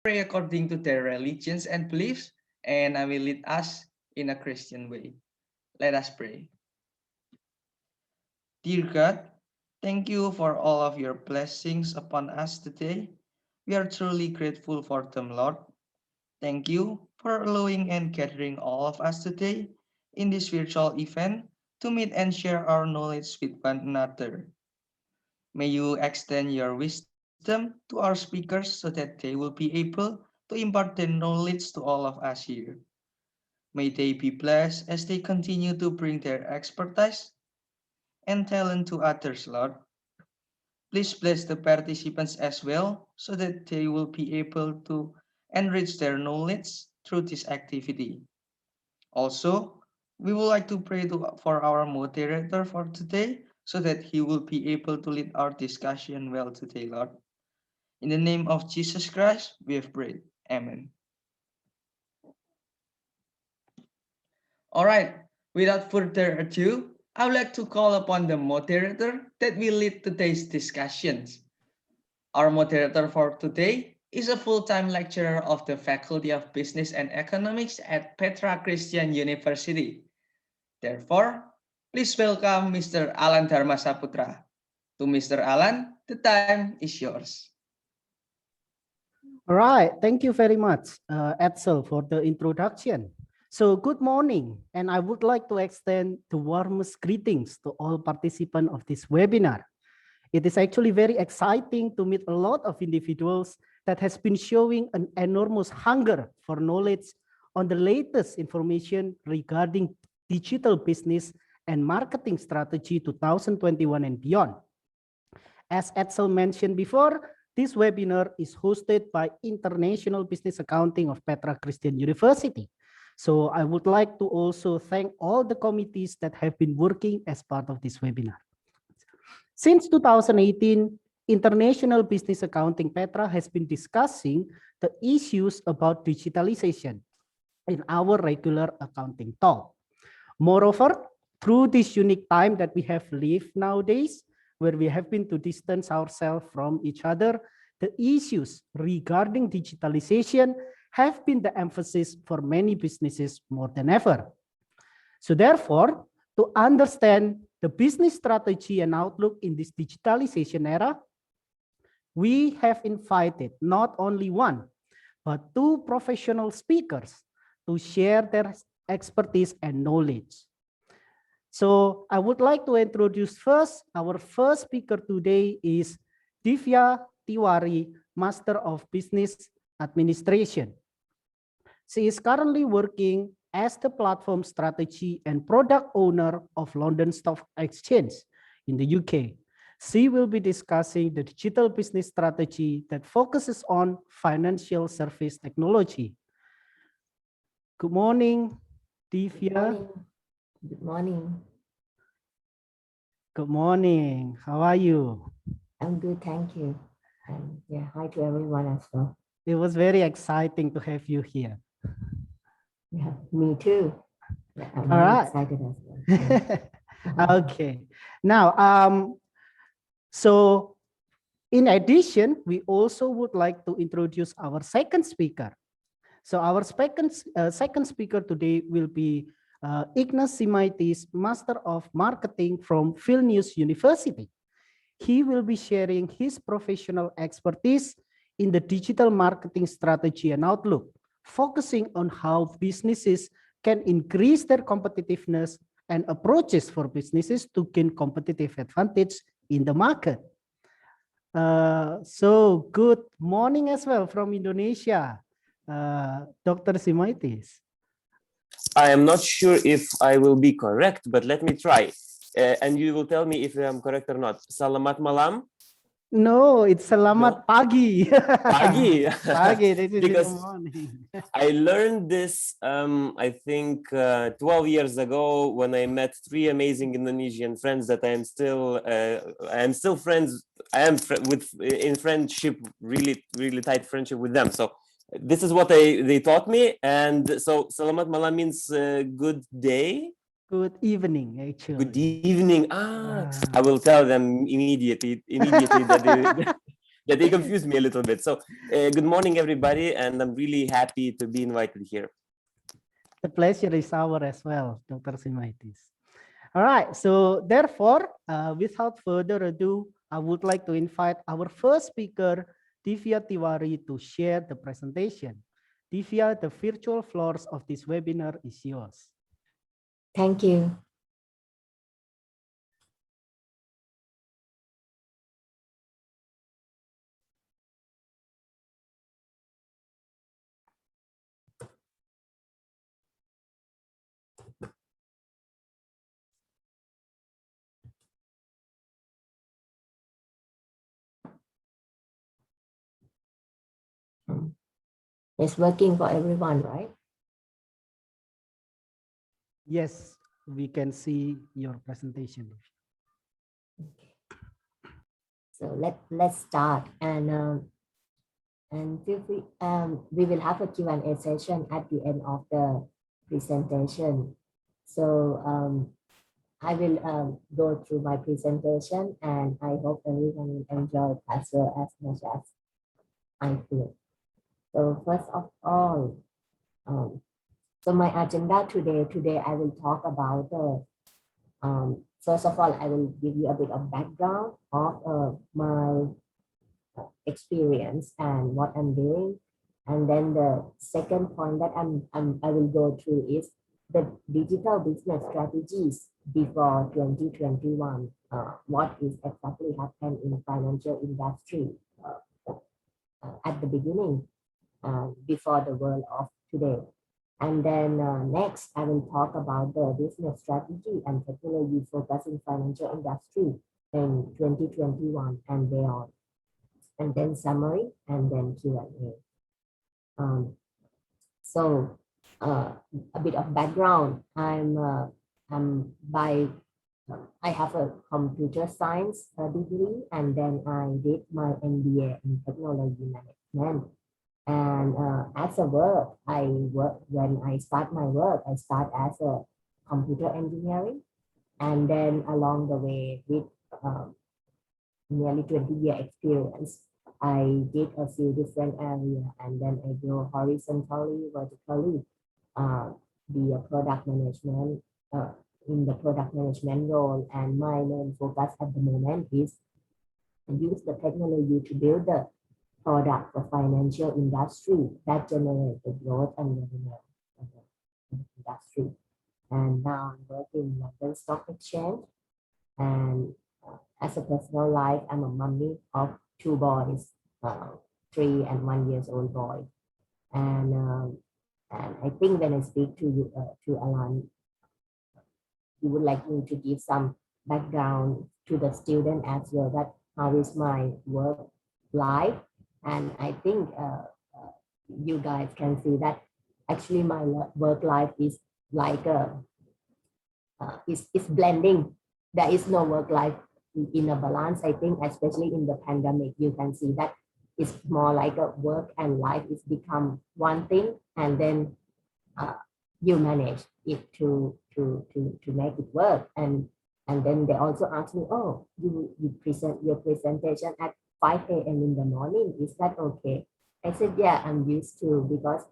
pray according to their religions and beliefs, and I will lead us in a Christian way. Let us pray. Dear God, thank you for all of your blessings upon us today. We are truly grateful for them, Lord. Thank you for allowing and gathering all of us today in this virtual event to meet and share our knowledge with one another. May you extend your wisdom to our speakers so that they will be able to impart their knowledge to all of us here. May they be blessed as they continue to bring their expertise and talent to others, Lord. Please bless the participants as well so that they will be able to enrich their knowledge through this activity. Also, we would like to pray for our moderator for today so that he will be able to lead our discussion well today, Lord. In the name of Jesus Christ, we have prayed. Amen. All right, without further ado, I would like to call upon the moderator that will lead today's discussions. Our moderator for today is a full-time lecturer of the Faculty of Business and Economics at Petra Christian University. Therefore, please welcome Mr. Alan Dharmasaputra. To Mr. Alan, the time is yours. All right, thank you very much, Edsel, for the introduction. So good morning, and I would like to extend the warmest greetings to all participants of this webinar. It is actually very exciting to meet a lot of individuals that has been showing an enormous hunger for knowledge on the latest information regarding digital business and marketing strategy 2021 and beyond. As Edsel mentioned before, this webinar is hosted by International Business Accounting of Petra Christian University. So I would like to also thank all the committees that have been working as part of this webinar. Since 2018, International Business Accounting Petra has been discussing the issues about digitalization in our regular accounting talk. Moreover, through this unique time that we have lived nowadays, where we have been to distance ourselves from each other, the issues regarding digitalization have been the emphasis for many businesses more than ever. So therefore, to understand the business strategy and outlook in this digitalization era, we have invited not only one, but two professional speakers to share their expertise and knowledge. So I would like to introduce first, our first speaker today is Divya Tiwari, Master of Business Administration. She is currently working as the platform strategy and product owner of London Stock Exchange in the UK. She will be discussing the digital business strategy that focuses on financial service technology. Good morning, Divya. Good morning. Good morning. Good morning. How are you? I'm good, thank you. And yeah, hi to everyone as well. It was very exciting to have you here. Yeah, me too. Yeah, I'm All very right. excited as well. Okay. Now, so in addition, we also would like to introduce our second speaker. So our second speaker today will be Ignas Zimaitis, Master of Marketing from Vilnius University. He will be sharing his professional expertise in the digital marketing strategy and outlook, focusing on how businesses can increase their competitiveness and approaches for businesses to gain competitive advantage in the market. So good morning as well from Indonesia, Dr. Zimaitis. I am not sure if I will be correct, but let me try. And you will tell me if I'm correct or not. Selamat malam. No, it's selamat pagi. Pagi. Pagi, this is Because in the morning. I learned this, I think, 12 years ago when I met three amazing Indonesian friends that I am still friends. I am in friendship, really, really tight friendship with them. So this is what they taught me. And so selamat malam means good day. Good evening, actually. Good evening. I will tell them immediately that Yeah, they confused me a little bit. So good morning, everybody, and I'm really happy to be invited here. The pleasure is ours as well, Dr. Zimaitis. All right, so therefore, without further ado, I would like to invite our first speaker, Divya Tiwari, to share the presentation. Divya, the virtual floors of this webinar is yours. Thank you. It's working for everyone, right? Yes, we can see your presentation. Okay. So let's start, and feel free. We will have a Q&A session at the end of the presentation. So I will go through my presentation, and I hope everyone will enjoy it as well as much as I feel. So first of all, so my agenda today I will talk about first of all, I will give you a bit of background of my experience and what I'm doing. And then the second point that I will go through is the digital business strategies before 2021. What is exactly happened in financial industry at the beginning, before the world of today. And then next, I will talk about the business strategy and technology focus in financial industry in 2021 and beyond. And then summary, and then Q&A. So a bit of background. I have a computer science degree, and then I did my MBA in technology management. And as a work, when I start my work, I start as a computer engineering, and then along the way with nearly 20-year experience, I did a few different areas, and then I go horizontally, vertically, be a product management in the product management role. And my main focus at the moment is to use the technology to build the product for financial industry that generate the growth and revenue of the industry. And now I'm working in London Stock Exchange, and as a personal life, I'm a mommy of 2 boys, 3 and 1 years old boy. And I think when I speak to you, to Alan, he would like me to give some background to the student as well, that how is my work life. And I think you guys can see that actually my work life is like it's blending. There is no work life in a balance. I think especially in the pandemic, you can see that it's more like a work and life is become one thing, and then you manage it to make it work. And then they also ask me, oh, you present your presentation at 5 a.m. in the morning, is that okay? I said, yeah, I'm used to, because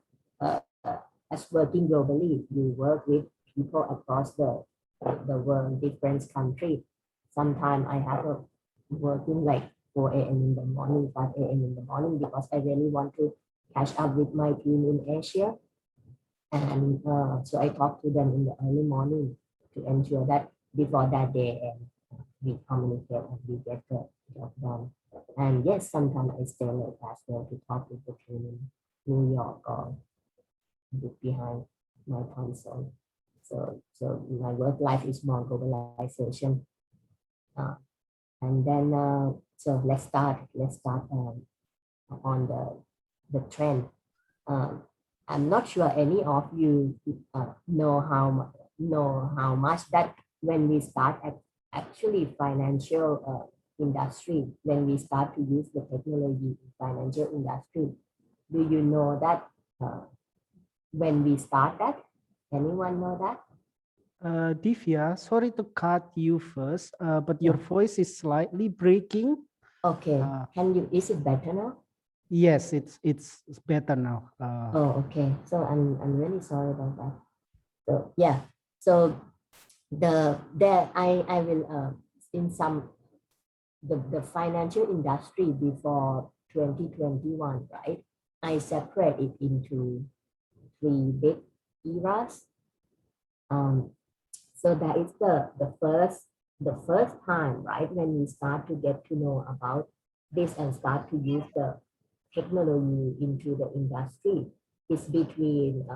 as working globally, you work with people across the world, different country. Sometimes I have a working like 4 a.m. in the morning, 5 a.m. in the morning, because I really want to catch up with my team in Asia. And so I talk to them in the early morning to ensure that before that day and we communicate and we get the job done. And yes, sometimes I stay late as well to talk with the team in New York or behind my console. So my work life is more globalization. And then so let's start on the trend. I'm not sure any of you know how much that when we start actually financial industry, when we start to use the technology in financial industry. Do you know that when we start that? Anyone know that? Divya, sorry to cut you first, but your voice is slightly breaking. Okay. Is it better now? Yes, it's better now. Oh, okay. So I'm really sorry about that. So yeah. So I will in some the financial industry before 2021, right? I separate it into three big eras. So that is the first time, right, when we start to get to know about this and start to use the technology into the industry is between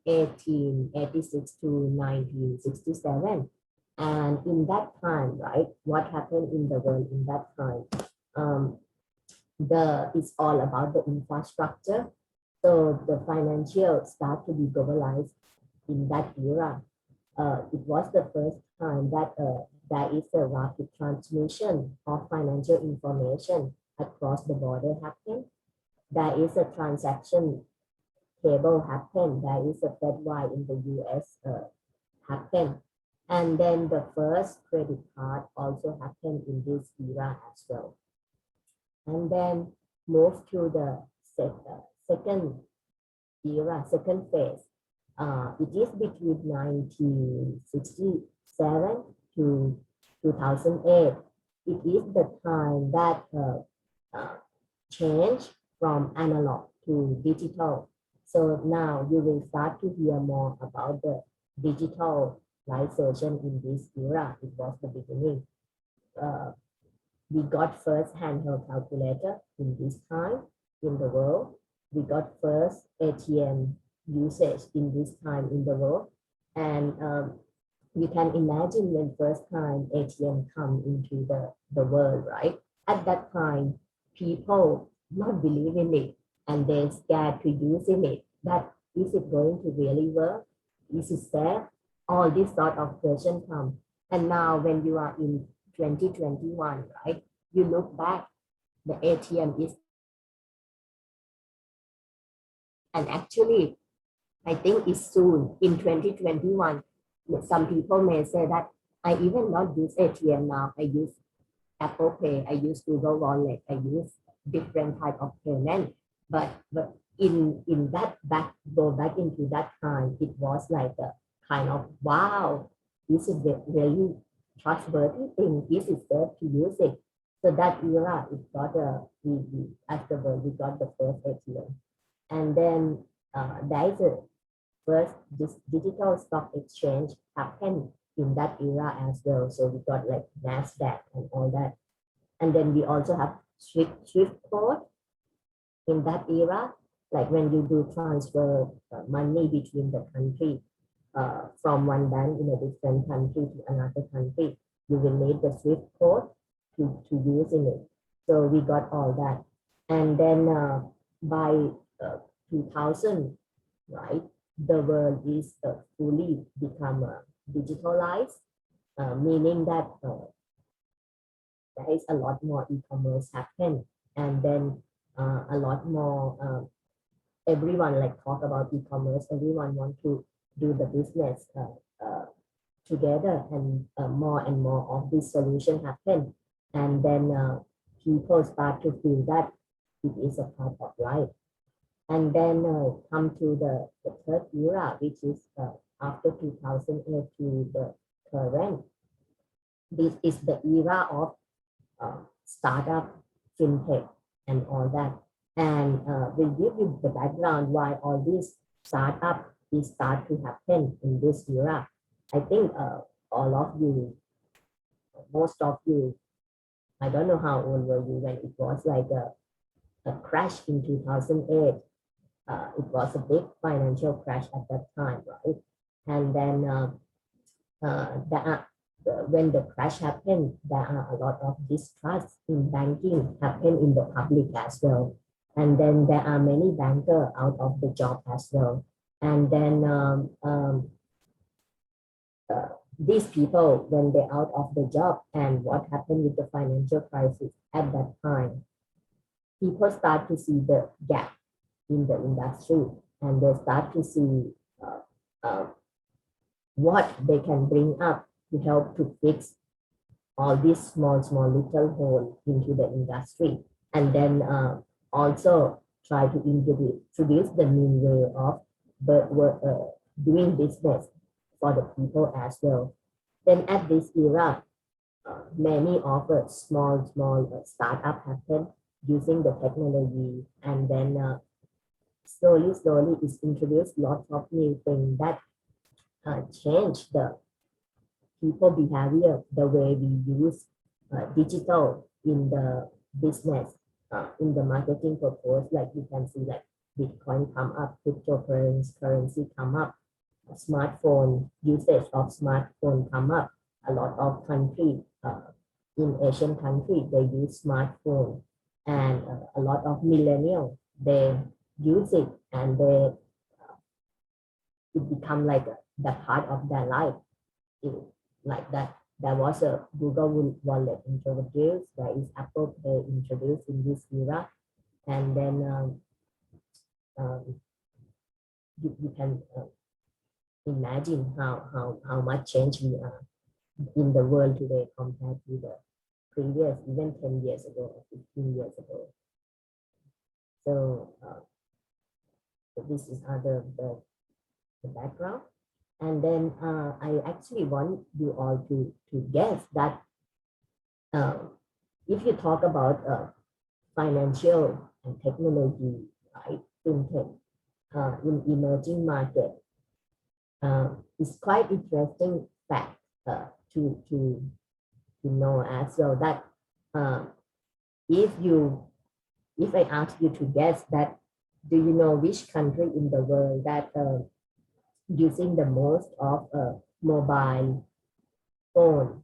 1886 to 1967. And in that time, right, what happened in the world in that time? It's all about the infrastructure. So the financial start to be globalized in that era. It was the first time that there is a rapid transmission of financial information across the border happen. There is a transaction table happen. There is a Fed in the US happen. And then the first credit card also happened in this era as well. And then move to the second era, second phase. It is between 1967 to 2008. It is the time that change from analog to digital. So now you will start to hear more about the digitalization in this era. It was the beginning. We got first handheld calculator in this time in the world. We got first ATM usage in this time in the world. And you can imagine when first time ATM come into the world, right? At that time, people not believing it and they're scared to using it. That is it going to really work? Is it safe? All this sort of question come. And now when you are in 2021, right? You look back, the ATM is, and actually, I think it's soon in 2021. Some people may say that I even not use ATM now. I use Apple Pay. I use Google Wallet. I use different type of payment. But in that go back into that time, it was like a kind of wow. This is the really trustworthy thing. This is safe to use it. So that era, it got afterward we got the first ATM, and then there is a first this digital stock exchange happened in that era as well. So we got like NASDAQ and all that, and then we also have Swift code in that era, like when you do transfer money between the country from one bank in a different country to another country, you will need the Swift code to use in it. So we got all that. And then by 2000, right, the world is fully become digitalized, meaning that there is a lot more e-commerce happen. And then a lot more, everyone like talk about e-commerce, everyone want to do the business together, and more of this solution happen. And then people start to feel that it is a part of life. And then come to the third era, which is after 2008 to the current. This is the era of startup, fintech, and all that. And we'll give you the background why all these startup is start to happen in this era. I think all of you, most of you, I don't know how old were you when it was like a crash in 2008. It was a big financial crash at that time, right? And then when the crash happened, there are a lot of distrust in banking happen in the public as well. And then there are many bankers out of the job as well. And then these people, when they're out of the job, and what happened with the financial crisis at that time, people start to see the gap in the industry, and they start to see what they can bring up to help to fix all these small little hole into the industry, and then also try to introduce the new way of doing business for the people as well. Then at this era, many of the small startup happen using the technology, and then slowly it's introduced lots of new things that change the people behavior, the way we use digital in the business, in the marketing purpose. Like you can see, like Bitcoin come up, cryptocurrency come up, smartphone usage of smartphone come up. A lot of country in Asian country they use smartphone, and a lot of millennials they use it, and they it become like the part of their life. Like that. There was a Google Wallet introduced. There is Apple Pay introduced in this era, and then you can imagine how much change we are in the world today compared to the previous, even 10 years ago or 15 years ago. So this is the background. And then I actually want you all to guess that if you talk about financial and technology, right, fintech in emerging market, it's quite interesting fact to know as well that if I ask you to guess that, do you know which country in the world that using the most of a mobile phone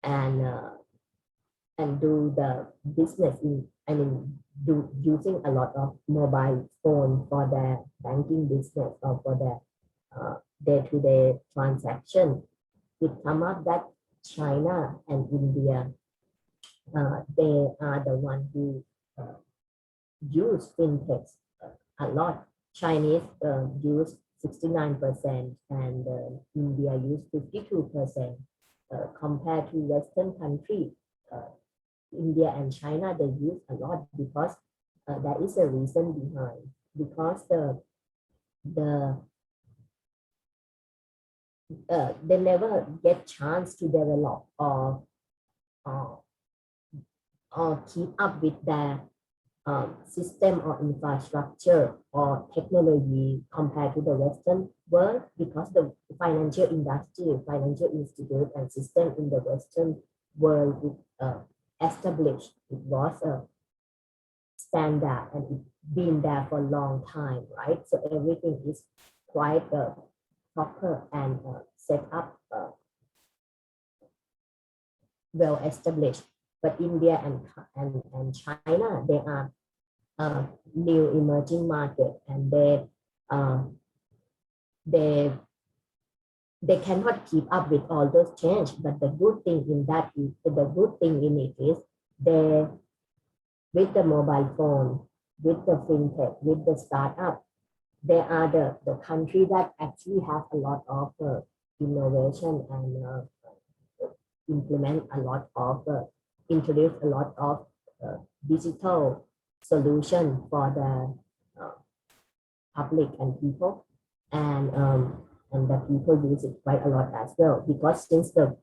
and do the business do using a lot of mobile phone for their banking business or for their day-to-day transaction? It come up that China and India, they are the one who use fintechs a lot. Chinese use 69% and India use 52%. Compared to Western country, India and China, they use a lot because there is a reason behind. Because they never get chance to develop or keep up with their system or infrastructure or technology compared to the Western world, because the financial industry, financial institute and system in the Western world established. It was a standard and it's been there for a long time, right? So everything is quite proper and set up, well established. But India and China, they are new emerging market, and they cannot keep up with all those change. But the good thing in it is they, with the mobile phone, with the fintech, with the startup, they are the country that actually have a lot of innovation and implement a lot of introduce a lot of digital solution for the public and people, and the people use it quite a lot as well, because since the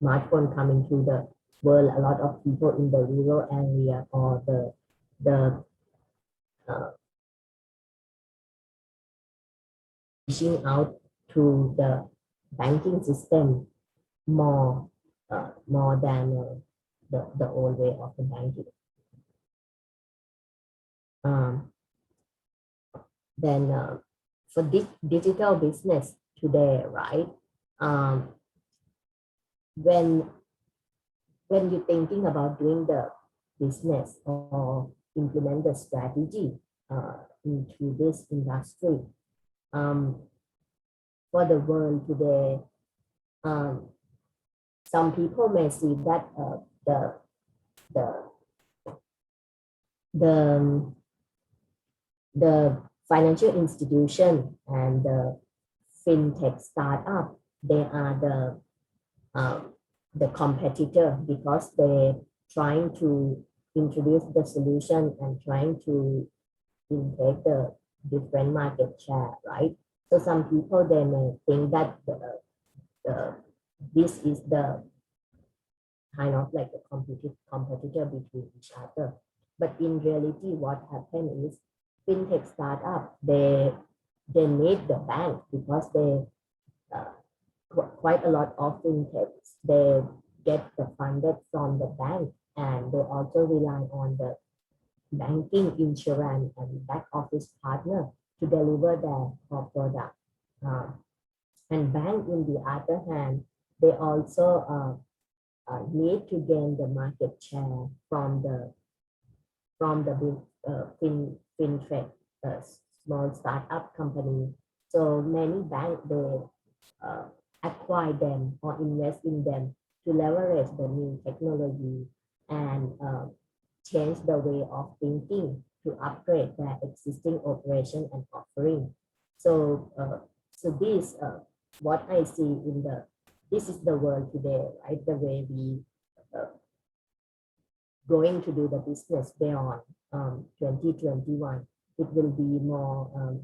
smartphone coming to the world, a lot of people in the rural area or the reaching out to the banking system more than the old way of the banking. Then for digital business today, right? When you're thinking about doing the business or implement the strategy into this industry, for the world today, some people may see that the financial institution and the fintech startup, they are the competitor because they're trying to introduce the solution and trying to intake the different market share, right? So some people they may think that the this is the kind of like a competitor between each other. But in reality, what happened is fintech startup they need the bank because they uh, quite a lot of fintechs they get the funded from the bank and they also rely on the banking, insurance, and back office partner to deliver their core product. Uh, and bank, in the other hand, they also need to gain the market share from the big fintech small startup company. So many banks they uh, acquire them or invest in them to leverage the new technology and change the way of thinking to upgrade their existing operation and offering. So, so this what I see in the this is the world today, right? The way we uh, going to do the business beyond 2021. It will be more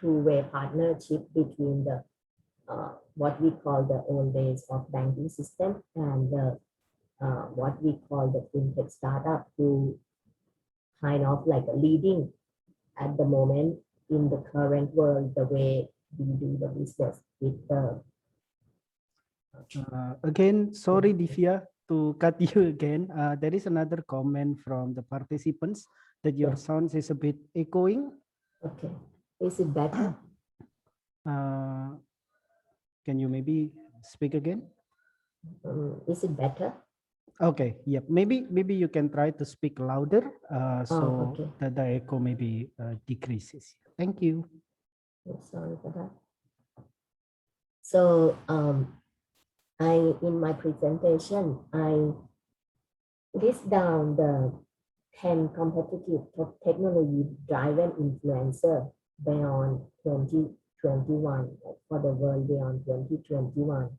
two-way partnership between the what we call the old days of banking system and the what we call the fintech startup who kind of like leading at the moment in the current world the way we do the business with the Again, sorry, Divya, to cut you again. There is another comment from the participants that your sound is a bit echoing. okay. Is it better? Can you maybe speak again? Is it better? Okay, yep. Maybe you can try to speak louder so okay. that the echo maybe decreases. Thank you. Sorry for that. So I in my presentation I list down the 10 competitive technology driven influencer beyond 2021 for the world beyond 2021.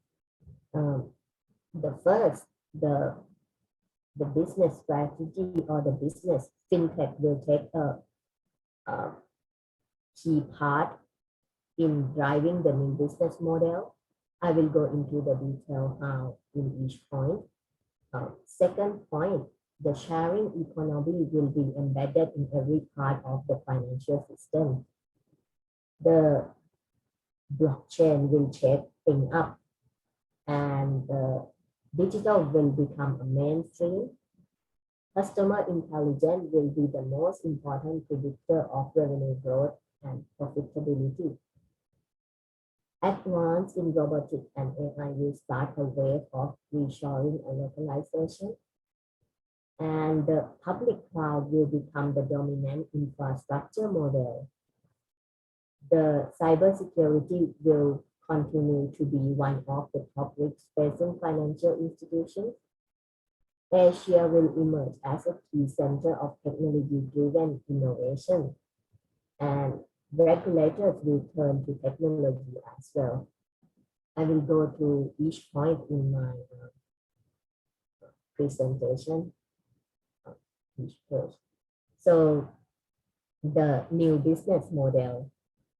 The first, the business strategy or the business fintech will take a key part in driving the new business model. I will go into the detail how in each point. Second point, the sharing economy will be embedded in every part of the financial system. The blockchain will shape things up and digital will become a mainstream. Customer intelligence will be the most important predictor of revenue growth and profitability. Advance in robotics and AI will start a wave of reshoring and localization. And the public cloud will become the dominant infrastructure model. The cybersecurity will continue to be one of the top risks facing financial institutions. Asia will emerge as a key center of technology-driven innovation, and regulators will turn to technology as well. I will go to each point in my presentation. Each page. So the new business model,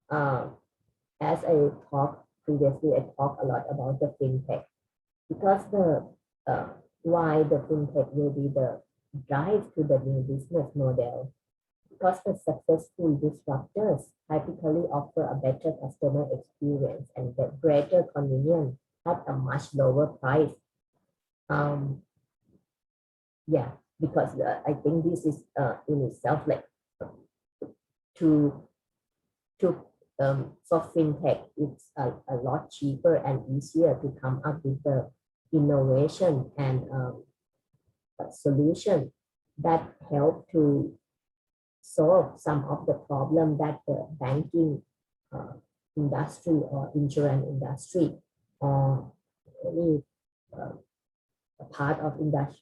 as I talked previously, I talked a lot about the fintech because the why the fintech will be the drive to the new business model because the successful disruptors typically offer a better customer experience and get greater convenience at a much lower price. Yeah, because I think this is in itself like to for fintech, it's a lot cheaper and easier to come up with the innovation and solution that help to solve some of the problem that the banking industry or insurance industry or any part of industry,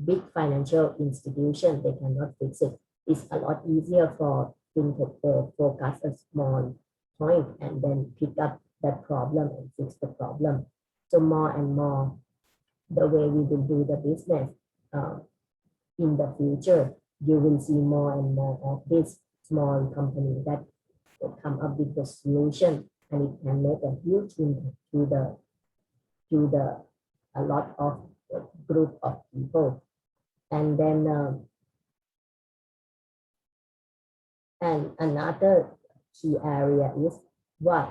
big financial institution, they cannot fix it. It's a lot easier for fintech to focus a small point and then pick up that problem and fix the problem. So more and more, the way we will do the business in the future, you will see more and more of this small company that will come up with the solution, and it can make a huge impact to the a lot of group of people. And then and another key area is why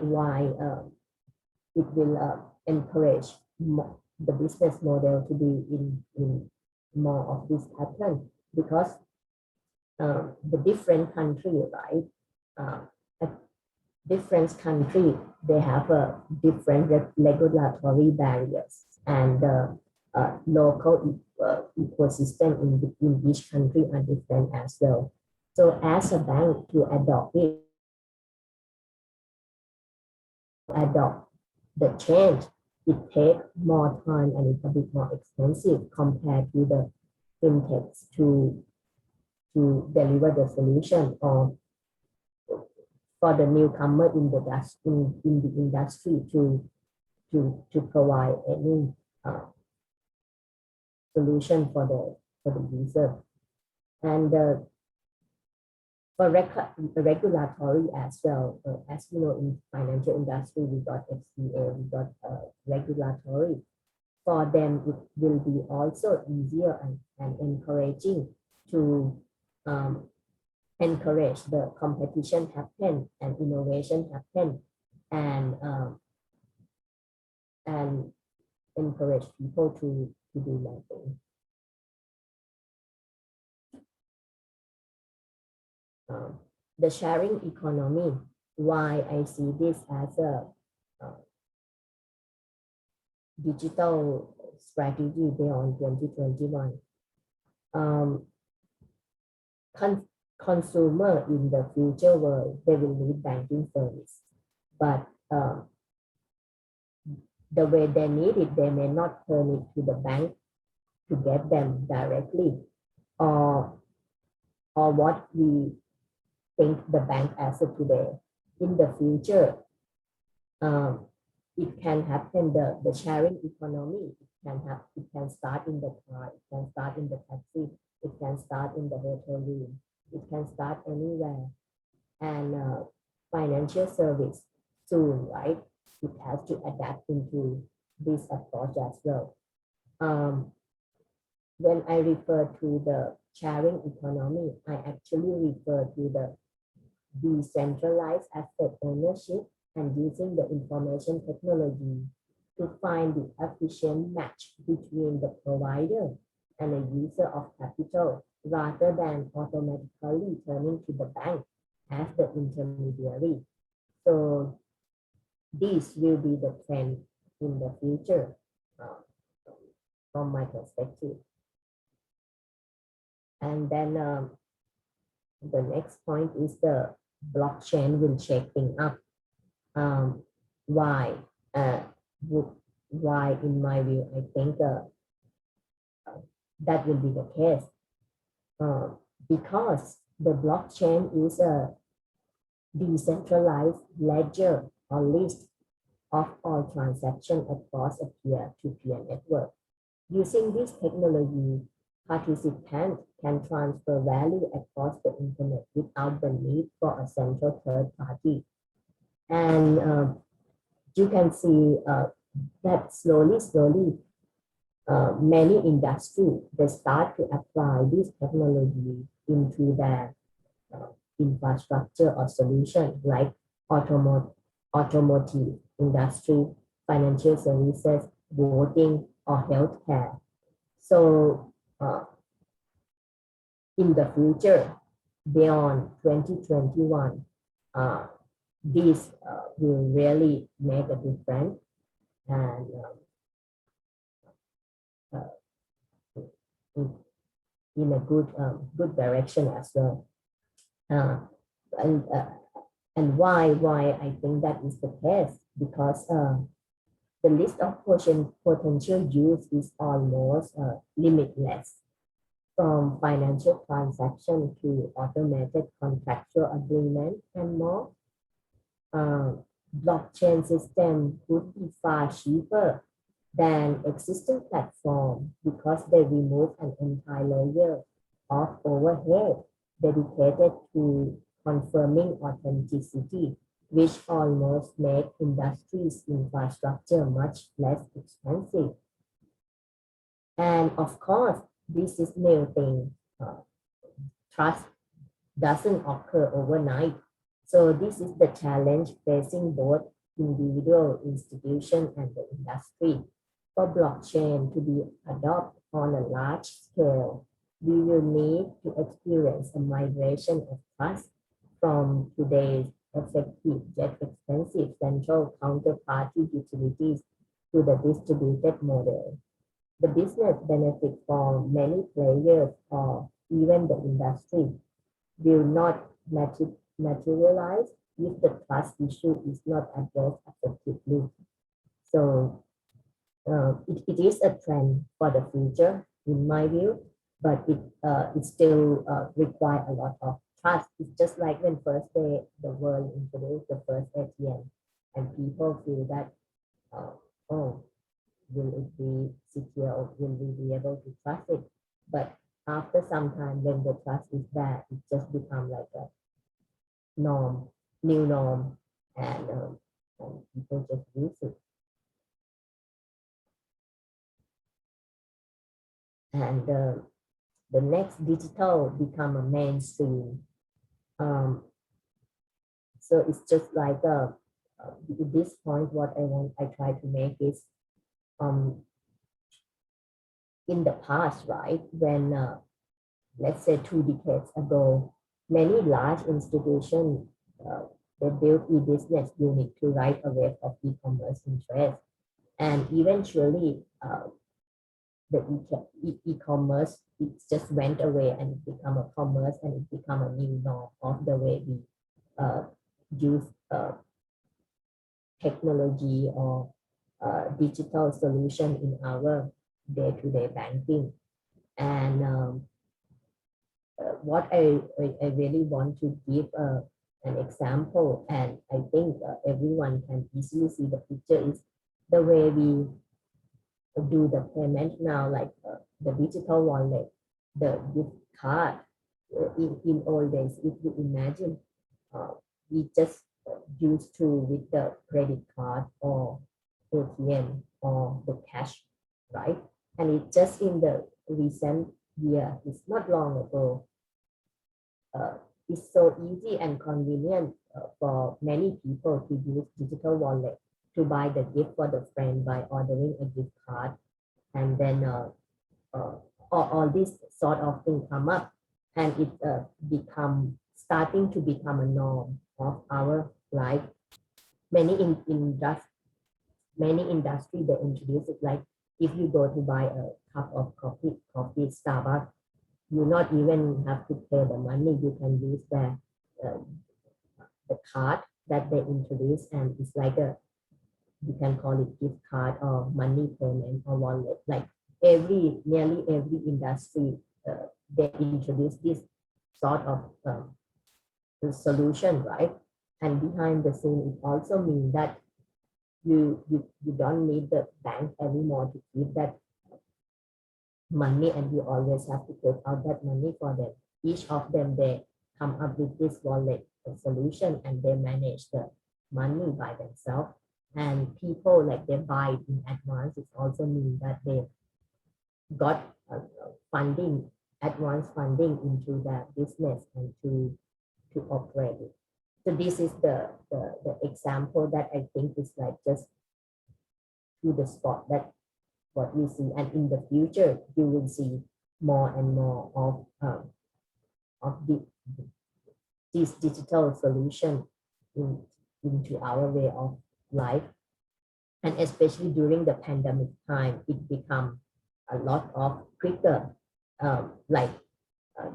it will encourage the business model to be in more of this pattern, because the different country, right? A different country, they have a different regulatory barriers, and local ecosystem in each country are different as well. So as a bank, to adopt the change, it takes more time and it's a bit more expensive compared to the fintechs to deliver the solution, or for the newcomer in the industry to provide any solution for the user. And for regulatory as well, as you know, in financial industry, we got FCA, we got regulatory. For them, it will be also easier and encouraging to encourage the competition happen and innovation happen, and encourage people to do nothing. The sharing economy, why I see this as a digital strategy beyond 2021. Consumer in the future world, they will need banking service, but the way they need it, they may not turn it to the bank to get them directly, or what we think the bank as of today. In the future, it can happen, the sharing economy, it can start in the car, it can start in the taxi, it can start in the hotel room, it can start anywhere. And financial service soon, right? It has to adapt into this approach as well. When I refer to the sharing economy, I actually refer to the decentralized asset ownership and using the information technology to find the efficient match between the provider and the user of capital, rather than automatically turning to the bank as the intermediary. So this will be the trend in the future from my perspective. And then the next point is the blockchain will shake things up. Why? Why, in my view, I think that will be the case. Because the blockchain is a decentralized ledger or list of all transactions across a peer-to-peer network. Using this technology, participants can transfer value across the internet without the need for a central third party. And you can see that slowly, many industries, they start to apply this technology into their infrastructure or solution, like automotive industry, financial services, voting, or healthcare. So in the future, beyond 2021, this will really make a difference, and in a good direction as well. And why I think that is the case, because the list of potential use is almost limitless, from financial transaction to automated contractual agreement and more. Blockchain system could be far cheaper than existing platform because they remove an entire layer of overhead dedicated to confirming authenticity, which almost make industry's infrastructure much less expensive. And of course, this is new thing. Trust doesn't occur overnight. So this is the challenge facing both individual institution and the industry. For blockchain to be adopted on a large scale, we will need to experience a migration of trust from today's effective yet expensive central counterparty utilities to the distributed model. The business benefit for many players or even the industry will not materialize if the trust issue is not addressed effectively. So it is a trend for the future, in my view, but it still requires a lot of trust. It's just like when first the world introduced the first ATM, and people feel that, oh, will it be secure? Will we be able to trust it? But after some time, when the trust is there, it just becomes like a norm, new norm, and people just use it. And the next digital become a mainstream. So it's just like at this point, what I try to make is in the past, right, when let's say 2 decades ago, many large institutions they built e-business unit to ride a wave of e-commerce interest, and eventually the e-commerce it just went away and it became a commerce and it became a new norm of the way we use technology or digital solution in our day-to-day banking. And what I really want to give an example, and I think everyone can easily see the picture, is the way we do the payment now, like the digital wallet, the gift card. In old days, if you imagine, we just used to with the credit card or ATM or the cash, right? And it just in the recent year, it's not long ago, it's so easy and convenient for many people to use digital wallet to buy the gift for the friend by ordering a gift card, and then all this sort of thing come up, and it starting to become a norm of our life. Many many industry they introduce it, like if you go to buy a cup of coffee Starbucks, you not even have to pay the money. You can use the card that they introduce, and it's like you can call it gift card or money payment or wallet. Like nearly every industry, they introduce this sort of solution, right? And behind the scene, it also means that you don't need the bank anymore to keep that money, and you always have to take out that money for them. Each of them, they come up with this wallet solution, and they manage the money by themselves. And people, like, they buy it in advance. It also means that they got funding, advance funding into their business and to operate it. So this is the example that I think is like just to the spot that what we see, and in the future you will see more and more of this digital solution into our way of life. And especially during the pandemic time, it become a lot of quicker, like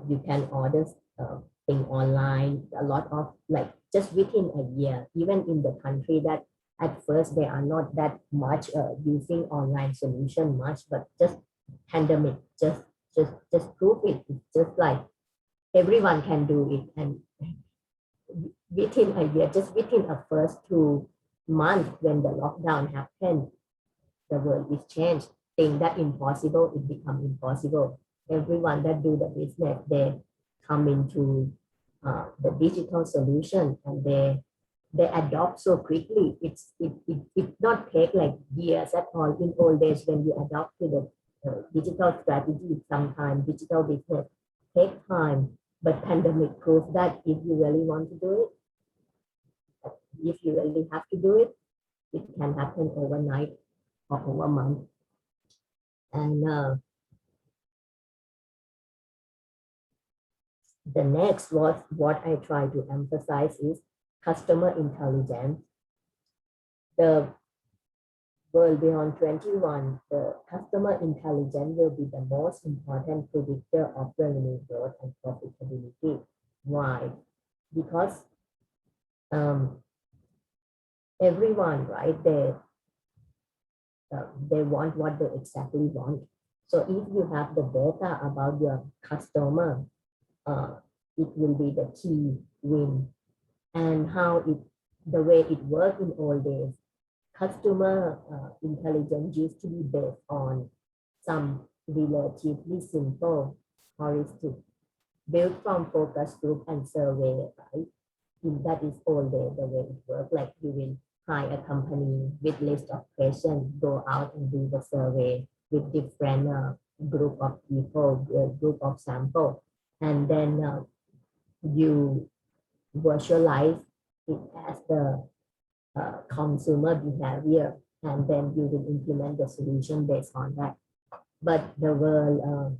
you can order thing online, a lot of, like, just within a year, even in the country that at first they are not that much using online solution much, but just pandemic just prove it. It's just like everyone can do it, and within a year, just within a first 2 months when the lockdown happened, the world is changed. Thing that impossible, it become impossible. Everyone that do the business, they come into the digital solution, and they adopt so quickly. It not take like years at all. In old days, when you adopt to the digital strategy, sometimes digital business take time. But pandemic proves that if you really want to do it, if you really have to do it, it can happen overnight or over a month. And the next was what I try to emphasize is customer intelligence. The world beyond 21, the customer intelligence will be the most important predictor of revenue growth and profitability. Why? Because everyone, right, they want what they exactly want. So if you have the data about your customer, it will be the key win. And how the way it worked in old days, customer intelligence used to be based on some relatively simple heuristic built from focus group and survey, right? That is all the way it works. Like you will hire a company with list of questions, go out and do the survey with different group of people, group of sample, and then you visualize it as the consumer behavior, and then you will implement the solution based on that. But the world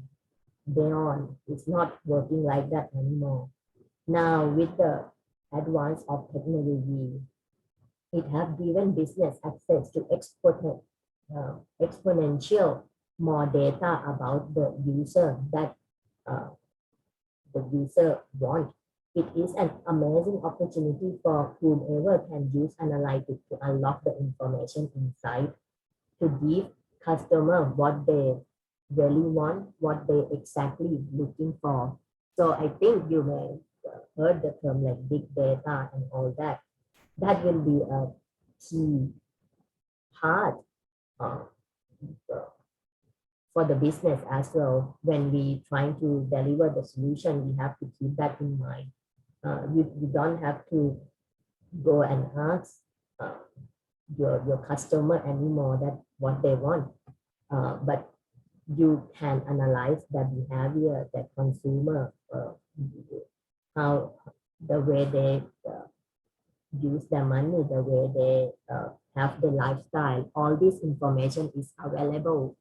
beyond is not working like that anymore. Now with the advance of technology, it have given business access to exponential more data about the user that the user want. It is an amazing opportunity for whomever can use analytics to unlock the information inside, to give customer what they really want, what they exactly looking for. So I think you may heard the term like big data and all that. That will be a key part for the business as well. When we trying to deliver the solution, we have to keep that in mind. You don't have to go and ask your customer anymore that what they want, but you can analyze the behavior, the consumer, how the way they use their money, the way they have the lifestyle. All this information is available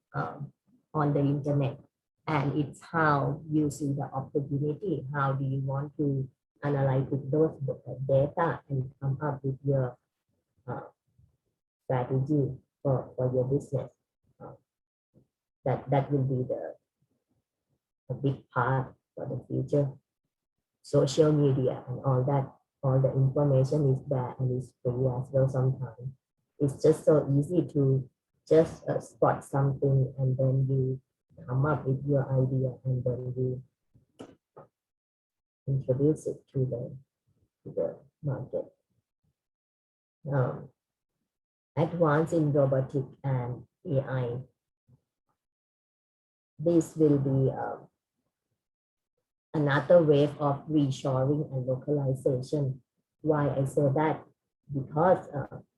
on the internet, and it's how you see the opportunity. How do you want to analyze those data and come up with your strategy for your business? That will be a big part for the future. Social media and all that, all the information is there and is free as well sometimes. It's just so easy to just spot something, and then you come up with your idea, and then you introduce it to the market. Advance in robotic and AI. This will be another wave of reshoring and localization. Why I say that? Because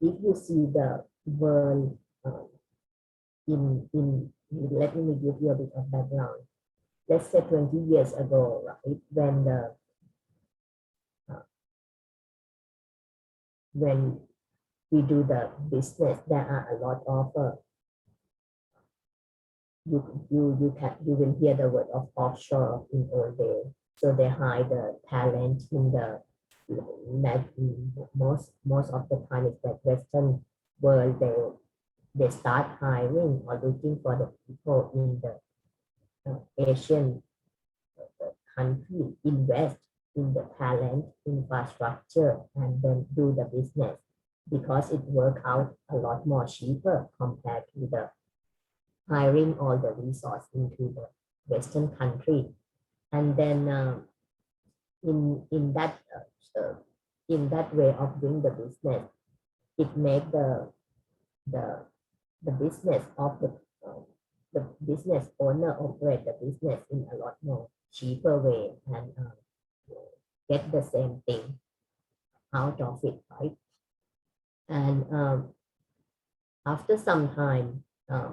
if you see the world let me give you a bit of background. Let's say 20 years ago, right, when we do the business, there are a lot of you will hear the word of offshore in old days. So they hide the talent in the most of the time it's like Western world. They start hiring or looking for the people in the Asian country, invest in the talent, infrastructure, and then do the business, because it works out a lot more cheaper compared to the hiring all the resource into the Western country. And then in that way of doing the business, it make the the business of the business owner operate the business in a lot more cheaper way and get the same thing out of it, right? And after some time, uh,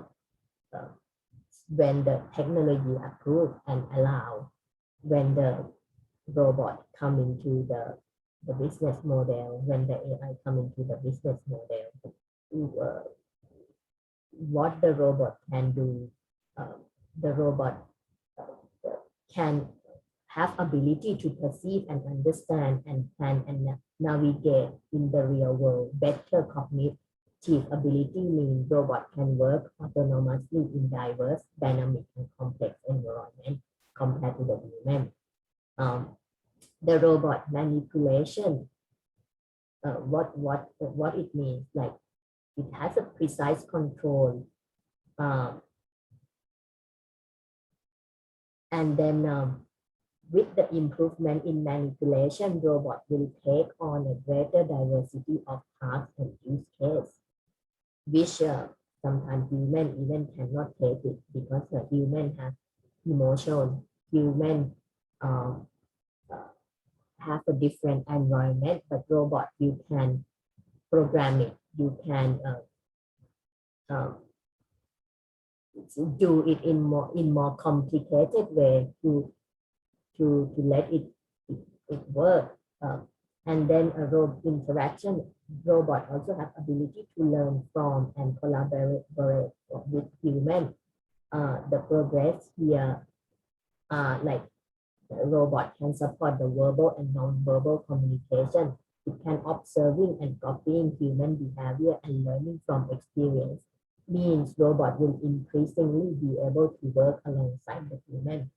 when the technology approved and allow, when the robot come into the business model, when the AI come into the business model, uh, what the robot can do, the robot can have ability to perceive and understand and plan and navigate in the real world. Better cognitive ability means robot can work autonomously in diverse, dynamic, and complex environment compared to the human. The robot manipulation, what it means, like it has a precise control, and then with the improvement in manipulation, robot will take on a greater diversity of tasks and use case, which sometimes human even cannot take it because the human has emotion, human have a different environment, but robot you can program it, you can do it in more complicated way to let it work. And then a robot interaction, robot also have ability to learn from and collaborate with human. The progress here, like the robot can support the verbal and non-verbal communication. It can observing and copying human behavior and learning from experience. Means robot will increasingly be able to work alongside the human.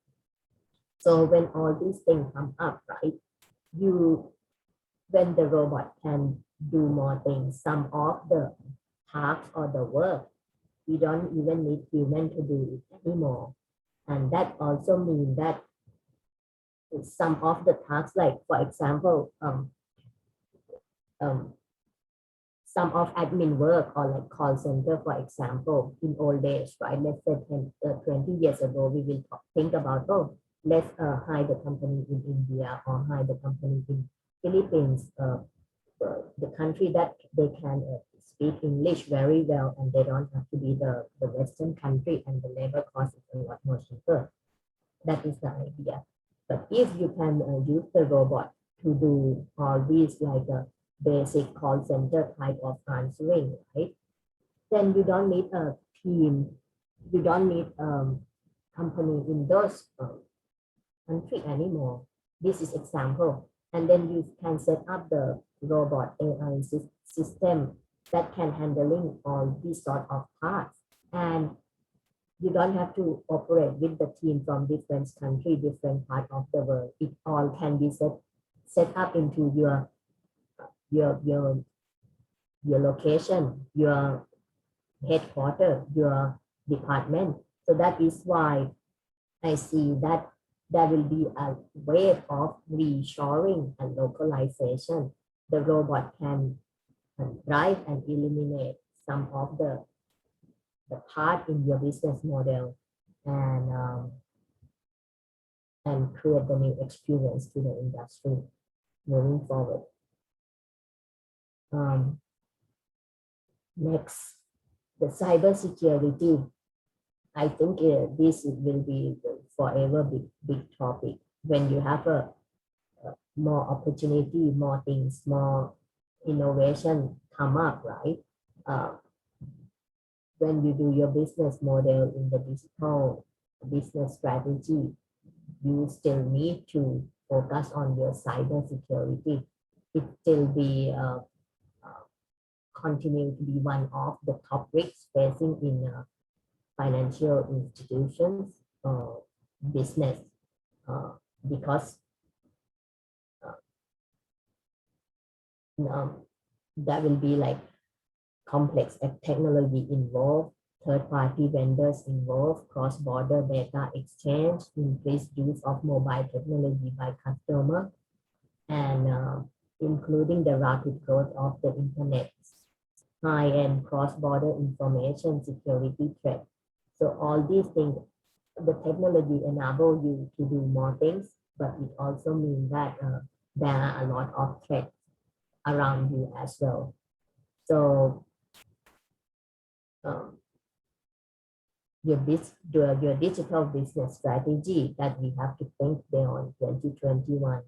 So when all these things come up, right, when the robot can do more things, some of the tasks or the work, we don't even need human to do it anymore. And that also means that some of the tasks, like for example, some of admin work or like call center, for example, in old days, right? Let's say 20 years ago, we will think about, oh, let's hire the company in India or hire the company in Philippines, the country that they can speak English very well and they don't have to be the Western country and the labor cost is a lot more cheaper. That is the idea. But if you can use the robot to do all these like a basic call center type of answering, right? Then you don't need a team, you don't need company in those country anymore. This is example. And then you can set up the robot AI system that can handling all these sort of tasks. And you don't have to operate with the team from different country, different part of the world. It all can be set up into your location, your headquarters, your department. So that is why I see that there will be a wave of reshoring and localization. The robot can drive and eliminate some of the part in your business model and create the new experience to the industry moving forward. Next, the cybersecurity. I think this will be forever big topic. When you have a more opportunity, more things, more innovation come up, right? When you do your business model in the digital business strategy, you still need to focus on your cyber security. It still be continue to be one of the top risks facing in financial institutions or business because that will be like complex technology involved, third-party vendors involved, cross-border data exchange, increased use of mobile technology by customer, and including the rapid growth of the internet high-end cross-border information security threat. So all these things, the technology enable you to do more things, but it also means that there are a lot of threats around you as well. So um, your digital business strategy that we have to think beyond 2021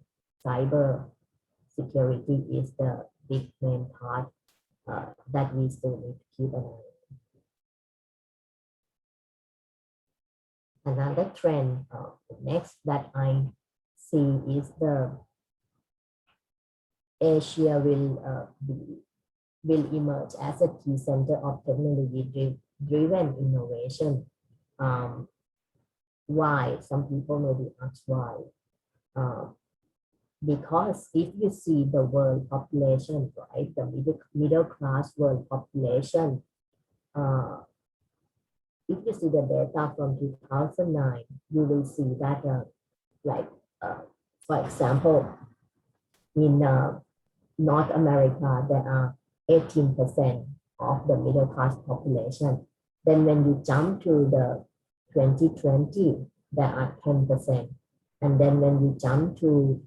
cyber security is the big main part that we still need to keep an eye on. Another trend next that I see is the Asia will emerge as a key center of technology driven innovation. Why? Some people maybe ask why. Because if you see the world population, right, the middle class world population, if you see the data from 2009, you will see that, for example, in North America, there are 18% of the middle class population. Then when you jump to the 2020, there are 10%. And then when you jump to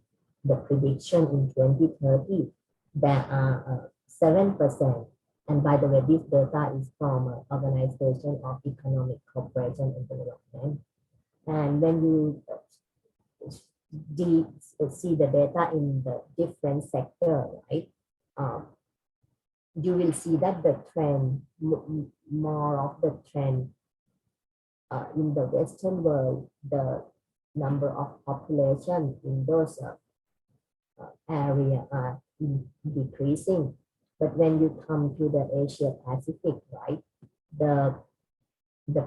the prediction in 2030, there are 7%. And by the way, this data is from Organization of Economic Cooperation and Development. And when you see the data in the different sector, right? You will see that the trend, more of the trend in the Western world, the number of population in those area are decreasing. But when you come to the Asia Pacific, right, the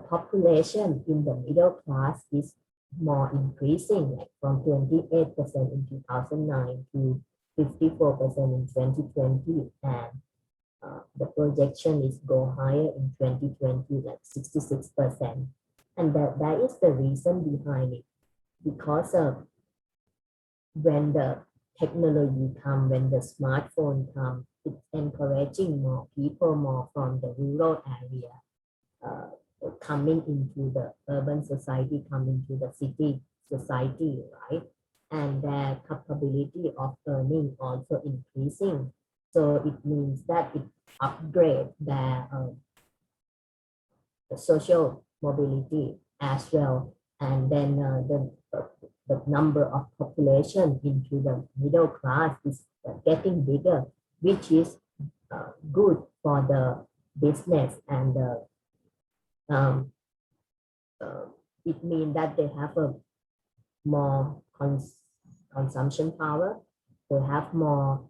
population in the middle class is more increasing, like from 28% in 2009 to 54% in 2020, and the projection is go higher in 2020, like 66%. And that is the reason behind it, because of when the technology come, when the smartphone come, it's encouraging more people, more from the rural area, coming into the urban society, coming to the city society, right? And their capability of earning also increasing. So it means that it upgrade their social mobility as well. And then the number of population into the middle class is getting bigger, which is good for the business, and it means that they have a more consumption power, they have more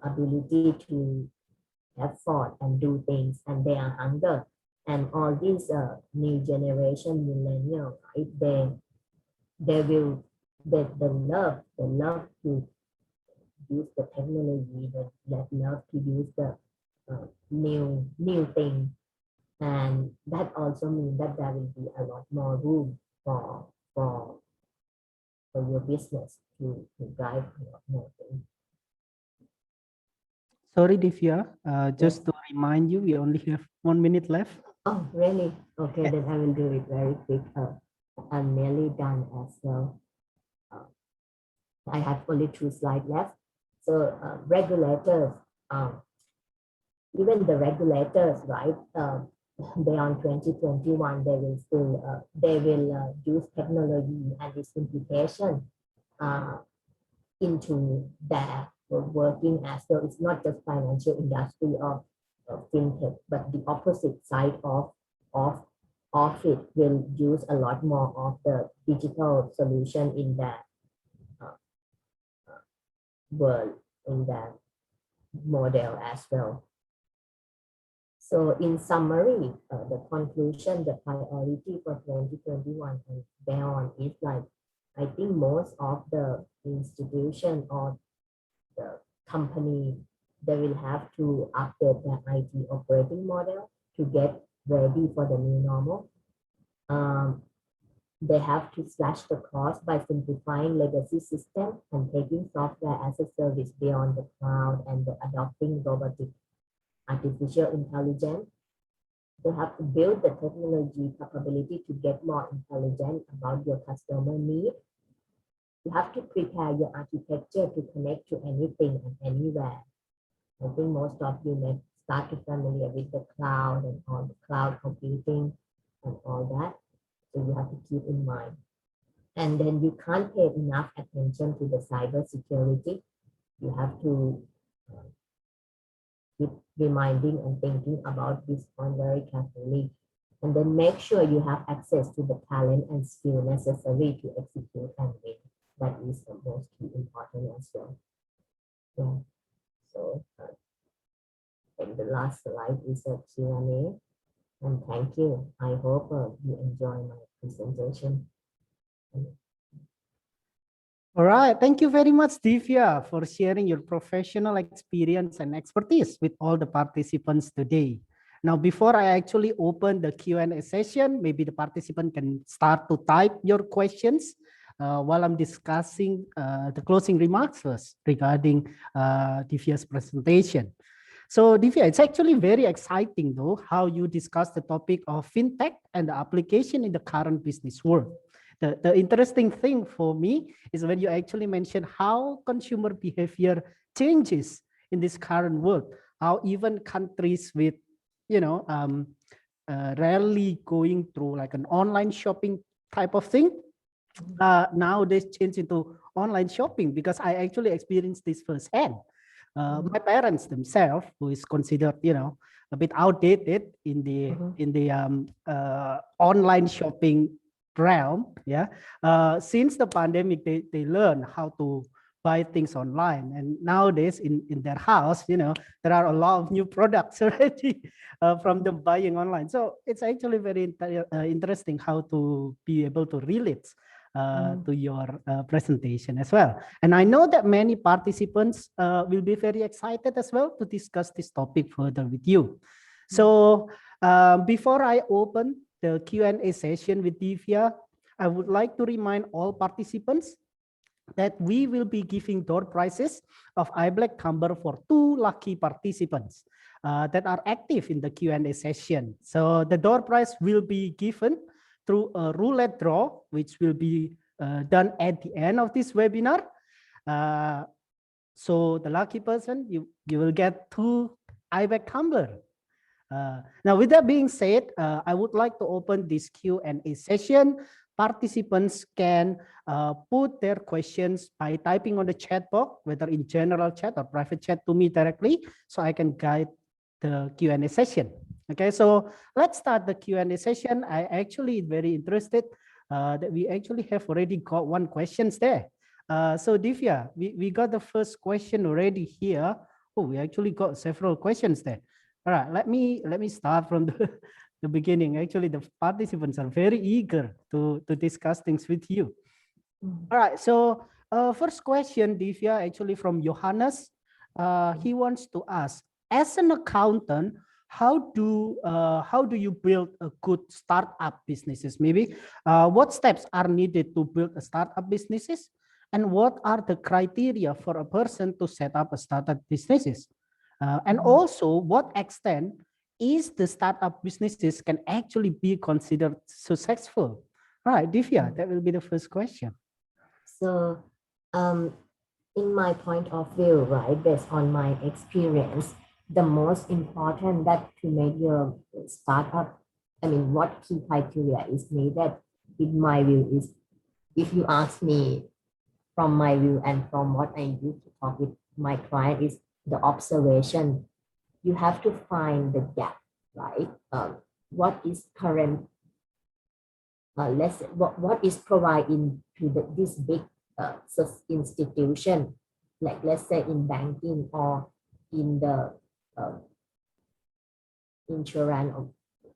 ability to afford and do things, and they are hungry. And all these new generation millennials, right, they love to use the technology, they love to use the new thing. And that also means that there will be a lot more room for your business to drive a lot more things. Sorry, Divya, just to remind you, we only have 1 minute left. Oh, really? Okay, then I will do it very quick. I'm nearly done as well. I have only 2 slides left. So regulators, even the regulators, right? Beyond 2021, they will still use technology and its implication into their working as well. It's not just financial industry or fintech, but the opposite side of it will use a lot more of the digital solution in that world, in that model as well. So in summary, the conclusion, the priority for 2021 and beyond is like, I think most of the institution or the company, they will have to update their IT operating model to get ready for the new normal. They have to slash the cost by simplifying legacy systems and taking software as a service beyond the cloud, and the adopting robotic artificial intelligence. They have to build the technology capability to get more intelligent about your customer need. You have to prepare your architecture to connect to anything and anywhere. I think most of you may start to familiar with the cloud and all the cloud computing and all that. So you have to keep in mind. And then you can't pay enough attention to the cyber security. You have to keep reminding and thinking about this one very carefully. And then make sure you have access to the talent and skill necessary to execute and win. That is the most important as well. Yeah. So and the last slide is a Q&A. And thank you. I hope you enjoy my presentation. All right. Thank you very much, Divya, for sharing your professional experience and expertise with all the participants today. Now, before I actually open the Q&A session, maybe the participant can start to type your questions while I'm discussing the closing remarks first regarding Divya's presentation. So Divya, it's actually very exciting though, how you discuss the topic of fintech and the application in the current business world. The interesting thing for me is when you actually mention how consumer behavior changes in this current world, how even countries with, rarely going through like an online shopping type of thing, nowadays change into online shopping, because I actually experienced this firsthand. My parents themselves, who is considered, a bit outdated in the online shopping realm, since the pandemic, they learn how to buy things online, and nowadays in their house, there are a lot of new products already from them buying online. So it's actually very interesting how to be able to relate to your presentation as well. And I know that many participants will be very excited as well to discuss this topic further with you. So before I open the Q&A session with Divya, I would like to remind all participants that we will be giving door prizes of iBlack Camber for 2 lucky participants that are active in the Q&A session. So the door prize will be given through a roulette draw, which will be done at the end of this webinar. So the lucky person, you will get 2 iBlack Camber. Now, with that being said, I would like to open this Q&A session. Participants can put their questions by typing on the chat box, whether in general chat or private chat to me directly, so I can guide the Q&A session. Okay, so let's start the Q&A session. I actually very interested that we actually have already got 1 question there. So Divya, we got the first question already here. Oh, we actually got several questions there. All right, let me start from the beginning. Actually, the participants are very eager to discuss things with you. All right, so first question, Divya, actually from Johannes. He wants to ask, as an accountant, how do you build a good startup businesses? Maybe what steps are needed to build a startup businesses, and what are the criteria for a person to set up a startup businesses? And also, what extent is the startup businesses can actually be considered successful? All right, Divya, that will be the first question. So, in my point of view, right, based on my experience, the most important that to make your startup, what key criteria is needed, in my view, is, if you ask me from my view and from what I used to talk with my client, is the observation. You have to find the gap, right? What is current, what is providing to this big institution, like let's say in banking or in the insurance, or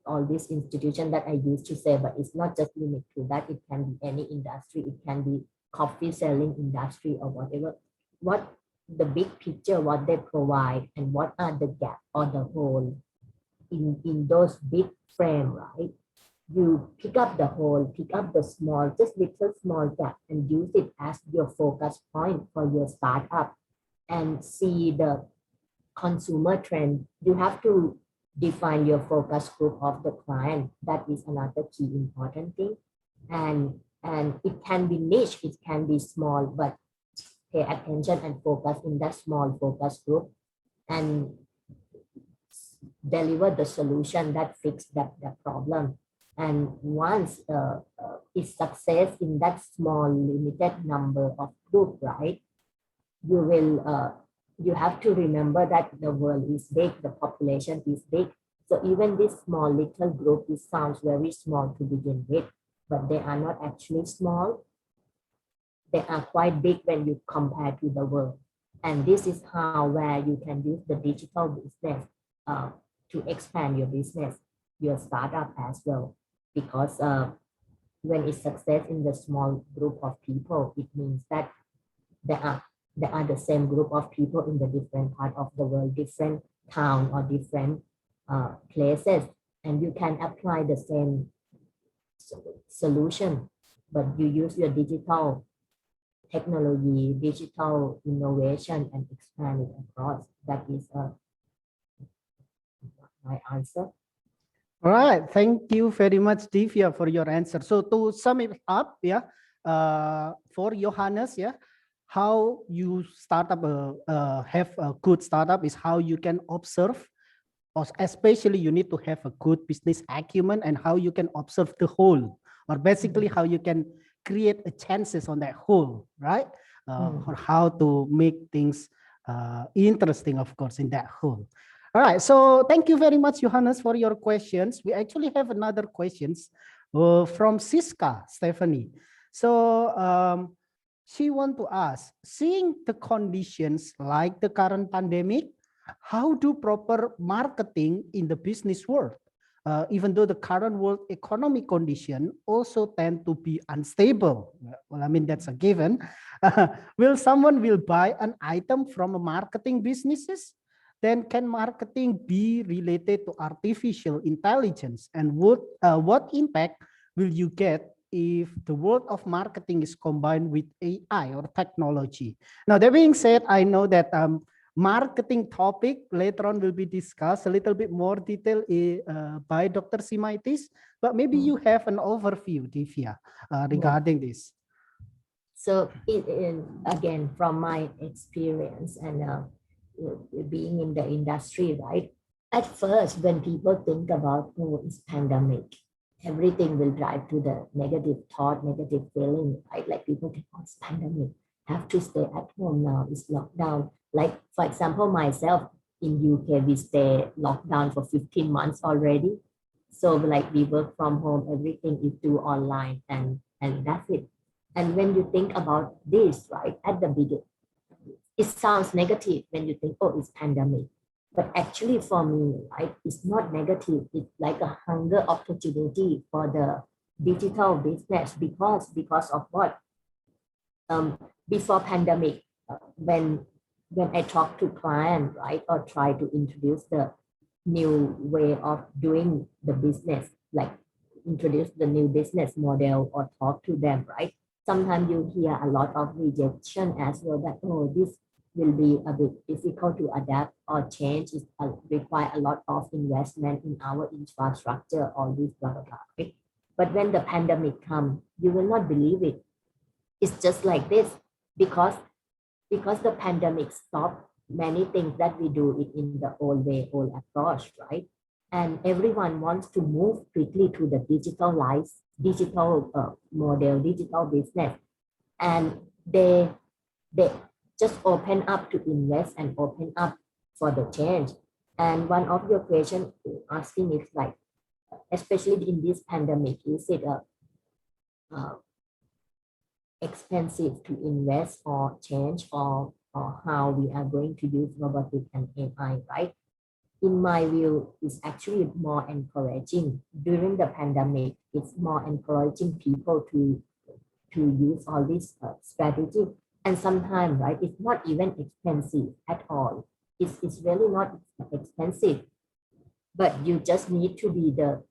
all this institution that I used to say, but it's not just limited to that. It can be any industry. It can be coffee selling industry or whatever. What the big picture, what they provide, and what are the gap or the hole in those big frame, right? You pick up the whole, pick up the small, just little small gap, and use it as your focus point for your startup, and see the consumer trend, you have to define your focus group of the client. That is another key important thing. And it can be niche, it can be small, but pay attention and focus in that small focus group and deliver the solution that fix that problem. And once it's success in that small limited number of group, right? You will you have to remember that the world is big, the population is big. So even this small little group, it sounds very small to begin with, but they are not actually small. They are quite big when you compare to the world. And this is how where you can use the digital business to expand your business, your startup as well. Because when it's success in the small group of people, it means that there are the same group of people in the different part of the world, different town or different places, and you can apply the same solution, but you use your digital technology, digital innovation, and expand it across. That is my answer. All right, thank you very much, Divya, for your answer. So to sum it up, yeah, for Johannes, yeah, how you start up have a good startup is how you can observe, or especially you need to have a good business acumen and how you can observe the whole, or basically how you can create a chances on that whole, right? Or how to make things interesting, of course, in that whole. All right, so thank you very much, Johannes, for your questions. We actually have another questions from Siska Stephanie. So she want to ask, seeing the conditions like the current pandemic, how do proper marketing in the business world? Even though the current world economic condition also tend to be unstable. Well, I mean, that's a given. Will someone will buy an item from a marketing businesses? Then can marketing be related to artificial intelligence? And what impact will you get if the world of marketing is combined with AI or technology? Now, that being said, I know that marketing topic later on will be discussed a little bit more detail by Dr. Zimaitis, but maybe you have an overview, Divya, regarding this. So again, from my experience and being in the industry, right? At first, when people think about, oh, it's pandemic, everything will drive to the negative thought, negative feeling, right? Like people think, oh, it's pandemic, have to stay at home now, it's lockdown. Like, for example, myself in UK, we stay locked down for 15 months already. So like we work from home, everything is do online and that's it. And when you think about this, right, at the beginning, it sounds negative when you think, oh, it's pandemic. But actually for me, right, it's not negative. It's like a hunger opportunity for the digital business because of what? Before pandemic, when I talk to client, right, or try to introduce the new way of doing the business, like introduce the new business model or talk to them, right? Sometimes you hear a lot of rejection as well that, oh, this will be a bit difficult to adapt or change. It require a lot of investment in our infrastructure, all this, blah, blah, blah, right? But when the pandemic comes, you will not believe it. It's just like this because the pandemic stopped many things that we do it in the old way, old approach, right? And everyone wants to move quickly to the digital life, digital model, digital business. And they just open up to invest and open up for the change. And one of your questions asking is like, especially in this pandemic, is it expensive to invest or change or how we are going to use robotic and AI, right? In my view, it's actually more encouraging. During the pandemic, it's more encouraging people to use all this strategy. And sometimes, right, it's not even expensive at all. It's really not expensive, but you just need to be the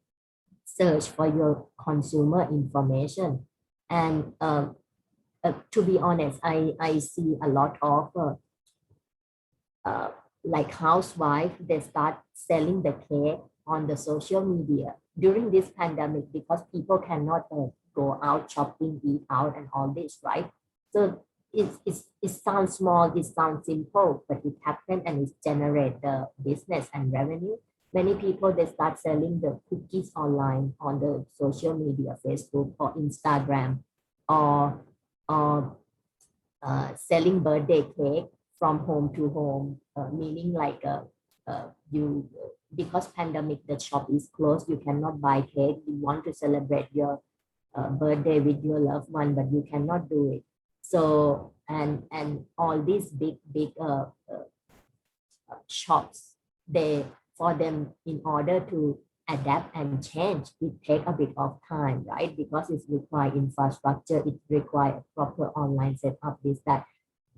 search for your consumer information. And to be honest, I see a lot of like housewife, they start selling the cake on the social media during this pandemic because people cannot go out shopping, eat out, and all this, right? So it sounds small, it sounds simple, but it happened and it generate the business and revenue. Many people, they start selling the cookies online on the social media, Facebook or Instagram, or or selling birthday cake from home to home, meaning like you, because pandemic, the shop is closed, you cannot buy cake, you want to celebrate your birthday with your loved one, but you cannot do it. So and all these big shops, they, for them, in order to adapt and change, it take a bit of time, right? Because it's require infrastructure, it require proper online setup, this that.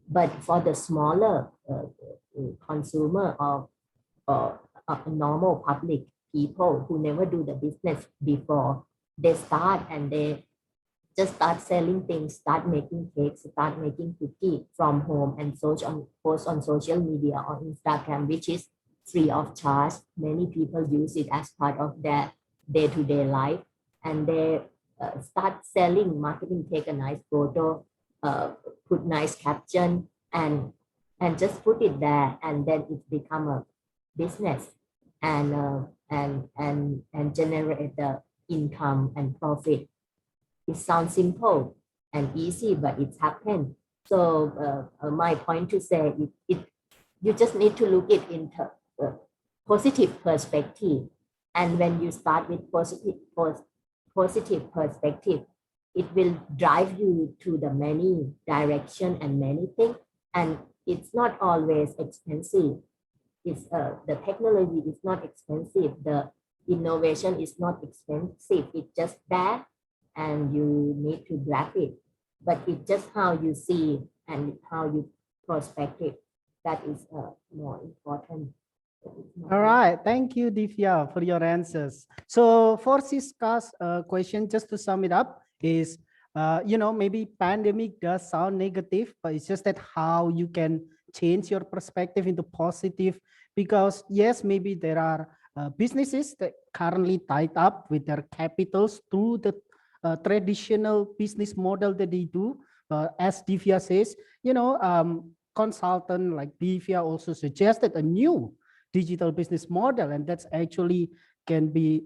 But for the smaller consumer or normal public people who never do the business before, they start and they just start selling things, start making cakes, start making cookie from home and post on social media or Instagram, which is free of charge. Many people use it as part of their day-to-day life, and they start selling, marketing, take a nice photo, put nice caption, and just put it there, and then it become a business, and generate the income and profit. It sounds simple and easy, but it's happened. So my point to say, you just need to look it into positive perspective. And when you start with positive perspective, it will drive you to the many direction and many things. And it's not always expensive. It's the technology is not expensive. The innovation is not expensive. It's just there, and you need to grab it. But it's just how you see and how you prospect it that is more important. All right, thank you, Divya, for your answers. So for Siska's question, just to sum it up, is maybe pandemic does sound negative, but it's just that how you can change your perspective into positive. Because yes, maybe there are businesses that currently tied up with their capitals through the traditional business model that they do. As Divya says, consultant like Divya also suggested a new digital business model, and that's actually can be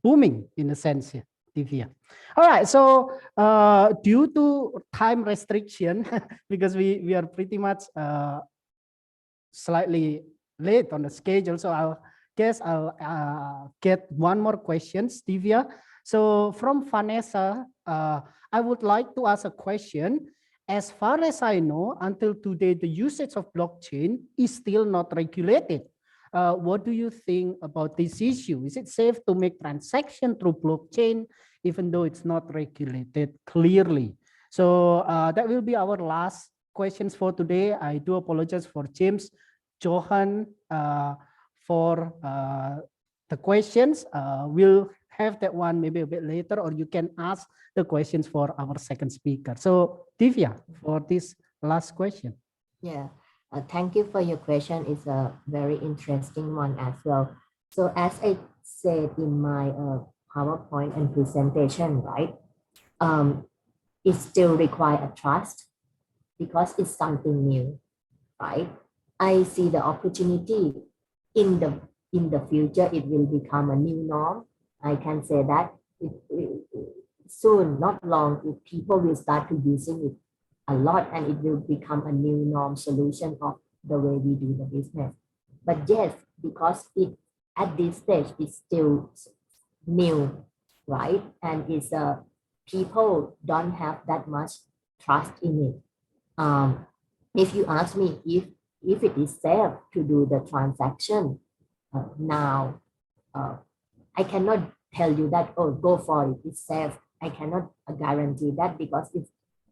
booming in a sense here, Divya. All right, so due to time restriction, because we are pretty much slightly late on the schedule, so I'll get one more question, Divya. So from Vanessa, I would like to ask a question. As far as I know, until today, the usage of blockchain is still not regulated. What do you think about this issue? Is it safe to make transaction through blockchain, even though it's not regulated clearly? So that will be our last questions for today. I do apologize for James, Johan, for the questions. We'll have that one maybe a bit later, or you can ask the questions for our second speaker. So Divya, for this last question. Yeah, thank you for your question. It's a very interesting one as well. So as I said in my PowerPoint and presentation, right, it still requires a trust because it's something new, right? I see the opportunity in the future. It will become a new norm. I can say that soon, not long, people will start to using it a lot, and it will become a new norm solution of the way we do the business. But yes, because it at this stage it's still new, right? And it's people don't have that much trust in it. If you ask me if it is safe to do the transaction now, I cannot tell you that, oh, go for it, it's safe. I cannot guarantee that, because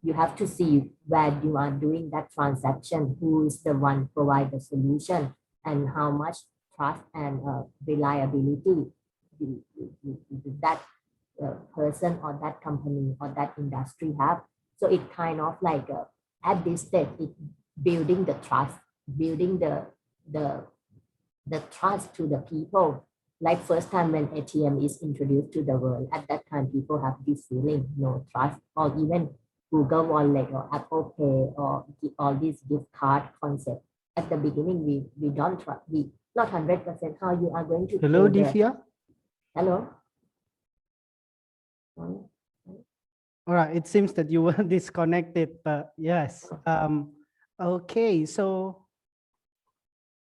you have to see where you are doing that transaction, who is the one provide the solution, and how much trust and reliability that person or that company or that industry have. So it kind of like at this stage, it building the trust building the trust to the people. Like first time when ATM is introduced to the world, at that time people have this feeling, no trust, or even Google Wallet or Apple Pay or all these gift card concept. At the beginning, we don't trust, we not 100% how you are going to Hello, pay the, Divya. hello? All right, it seems that you were disconnected, but yes. Okay, so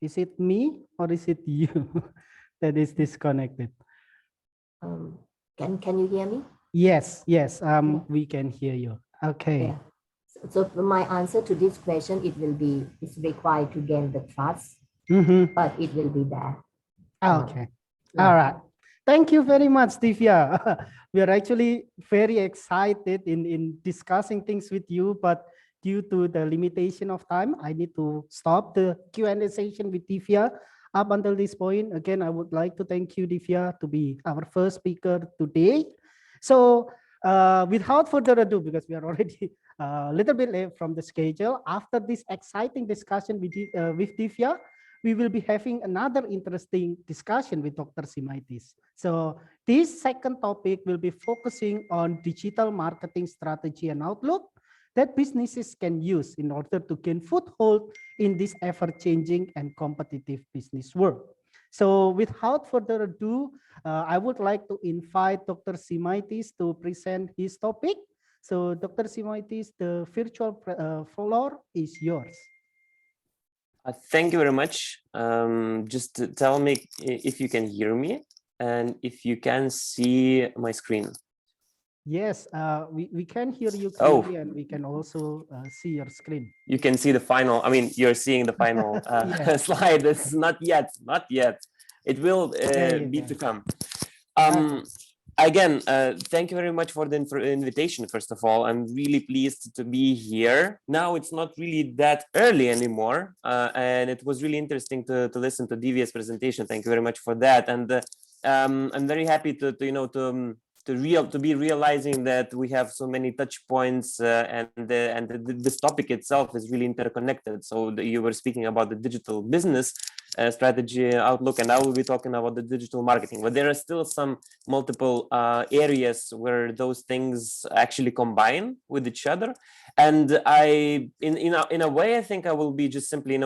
is it me or is it you that is disconnected? Can you hear me? Yes, yes, we can hear you. Okay. Yeah. So my answer to this question, it will be, it's required to gain the trust, but it will be there. Okay. Yeah. All right. Thank you very much, Divya. We are actually very excited in discussing things with you, but due to the limitation of time, I need to stop the Q&A session with Divya up until this point. Again, I would like to thank you, Divya, to be our first speaker today. So without further ado, because we are already a little bit late from the schedule, after this exciting discussion with Divya, we will be having another interesting discussion with Dr. Zimaitis. So this second topic will be focusing on digital marketing strategy and outlook that businesses can use in order to gain foothold in this ever-changing and competitive business world. So without further ado, I would like to invite Dr. Zimaitis to present his topic. So Dr. Zimaitis, the virtual floor is yours. Thank you very much. Just tell me if you can hear me and if you can see my screen. Yes, we can hear you clearly, and we can also see your screen. You can see the final, I mean, you're seeing the final slide. It's not yet. It will be to come. Again, thank you very much for the invitation, first of all. I'm really pleased to be here. Now it's not really that early anymore, and it was really interesting to listen to Divya's presentation. Thank you very much for that. And I'm very happy to be realizing that we have so many touch points, and this topic itself is really interconnected. So you were speaking about the digital business strategy outlook, and I will be talking about the digital marketing, but there are still some multiple areas where those things actually combine with each other. And in a way, I think I will be just simply,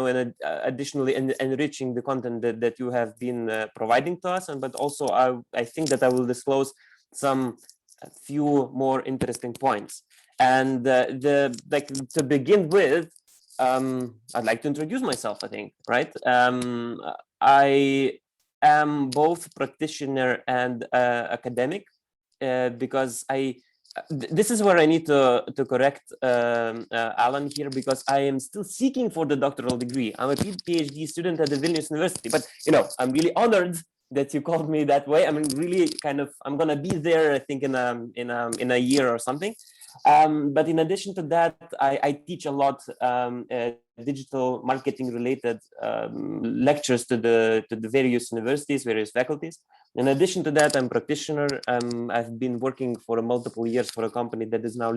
additionally enriching the content that you have been providing to us, but also I think that I will disclose a few more interesting points. And to begin with, I'd like to introduce myself, I think, right? I am both practitioner and academic, because this is where I need to correct Alan here, because I am still seeking for the doctoral degree. I'm a PhD student at the Vilnius University, but I'm really honored that you called me that way. I mean, really I'm gonna be there, I think, in a year or something. But in addition to that, I teach a lot digital marketing related lectures to the various universities, various faculties. In addition to that, I'm a practitioner. I've been working for multiple years for a company that is now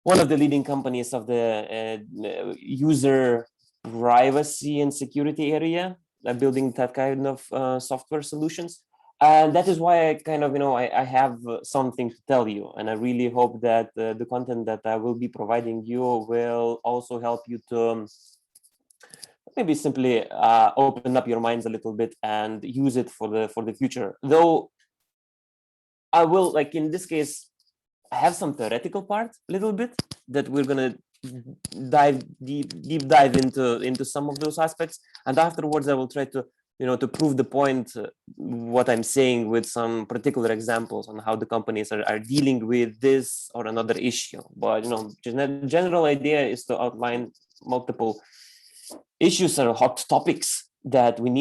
one of the leading companies of the user privacy and security area, building that kind of software solutions. And that is why I have something to tell you. And I really hope that the content that I will be providing you will also help you to maybe simply open up your minds a little bit and use it for the future. Though I will, like in this case, have some theoretical part a little bit that we're gonna deep dive into some of those aspects, and afterwards I will try to to prove the point, what I'm saying, with some particular examples on how the companies are dealing with this or another issue. But general idea is to outline multiple issues or hot topics that we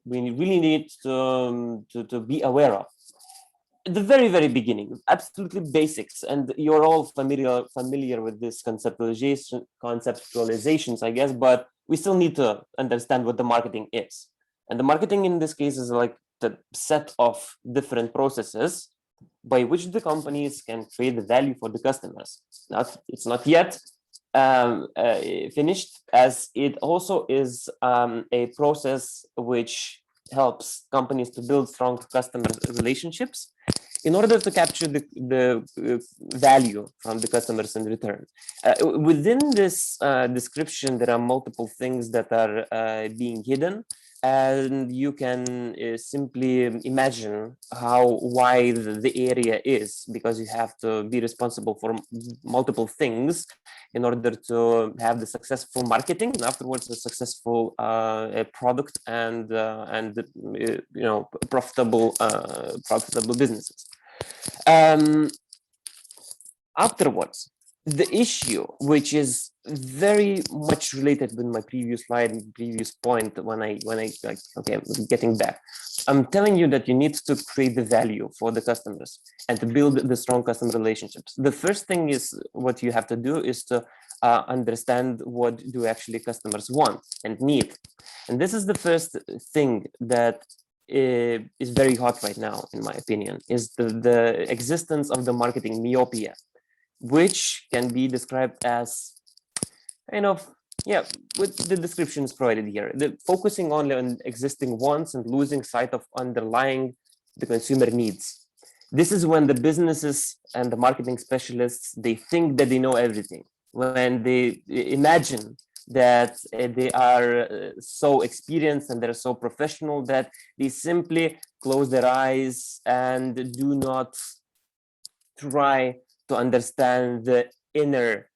really need to be aware of. At the very beginning, absolutely basics, and you're all familiar with this conceptualizations, I guess, but we still need to understand what the marketing is. And the marketing in this case is like the set of different processes by which the companies can create the value for the customers. It's not yet finished, as it also is a process which helps companies to build strong customer relationships in order to capture the value from the customers in return. Within this description, there are multiple things that are being hidden, and you can simply imagine how wide the area is, because you have to be responsible for multiple things in order to have the successful marketing and afterwards a successful product and profitable businesses. Afterwards, the issue, which is very much related with my previous slide and previous point, when I like, okay, getting back, I'm telling you that you need to create the value for the customers and to build the strong customer relationships. The first thing is what you have to do is to understand what do actually customers want and need. And this is the first thing that is very hot right now, in my opinion, is the existence of the marketing myopia, which can be described as kind of, yeah, with the descriptions provided here, the focusing only on existing wants and losing sight of underlying the consumer needs. This is when the businesses and the marketing specialists, they think that they know everything, when they imagine that they are so experienced and they're so professional that they simply close their eyes and do not try to understand the inner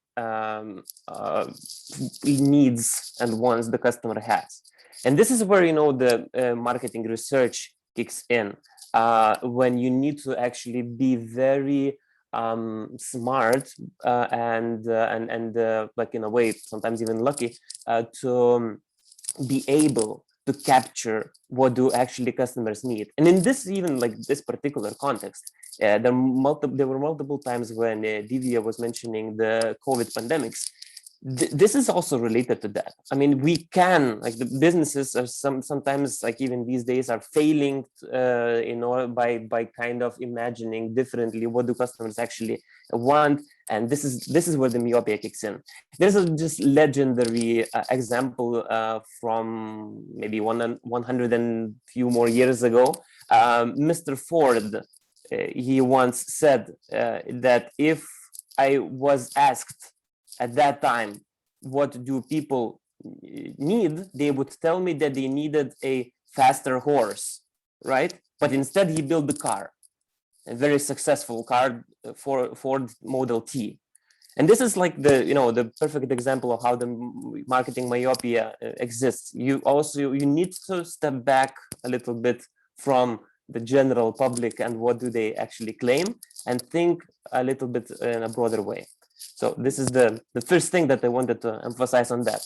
needs and wants the customer has. And this is where, the marketing research kicks in, when you need to actually be very smart and like, in a way, sometimes even lucky, to be able to capture what do actually customers need. And in this, even like this particular context, there were multiple times when Divya was mentioning the COVID pandemics. This is also related to that. I mean, we can, like, the businesses are sometimes, like, even these days, are failing by kind of imagining differently what do customers actually want. And this is where the myopia kicks in. There's a just legendary example from maybe 100 and few more years ago. Mr. Ford, he once said that if I was asked at that time, what do people need? They would tell me that they needed a faster horse, right? But instead he built the car, a very successful car, Ford Model T. And this is like the perfect example of how the marketing myopia exists. You need to step back a little bit from the general public and what do they actually claim, and think a little bit in a broader way. So this is the first thing that I wanted to emphasize on that.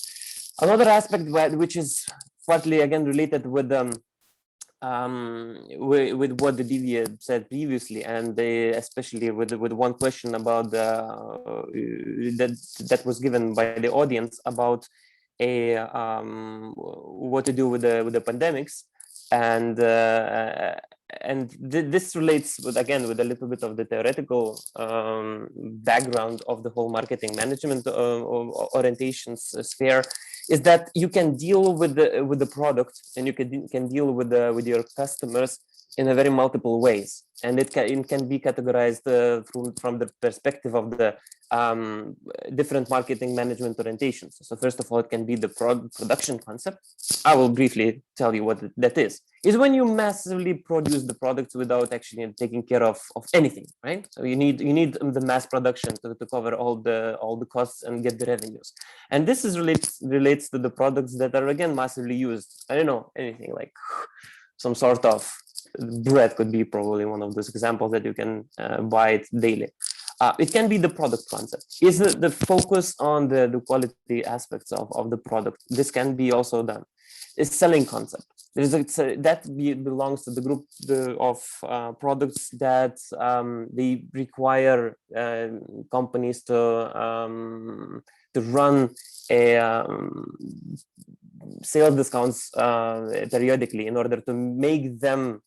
Another aspect which is partly again related with what the Divya said previously, and especially with one question about that was given by the audience about what to do with the pandemics. And this relates with a little bit of the theoretical background of the whole marketing management orientations sphere, is that you can deal with the product, and you can deal with your customers in a very multiple ways, and it can be categorized from the perspective of the different marketing management orientations. So first of all, it can be the production concept. I will briefly tell you what that is when you massively produce the products without actually taking care of anything, right? So you need the mass production to cover all the costs and get the revenues. And this relates to the products that are again massively used. I don't know, anything like some sort of bread could be probably one of those examples that you can buy it daily. It can be the product concept. Is the focus on the quality aspects of the product. This can be also done. Is selling concept. That belongs to the group of products that they require companies to run sales discounts periodically in order to make them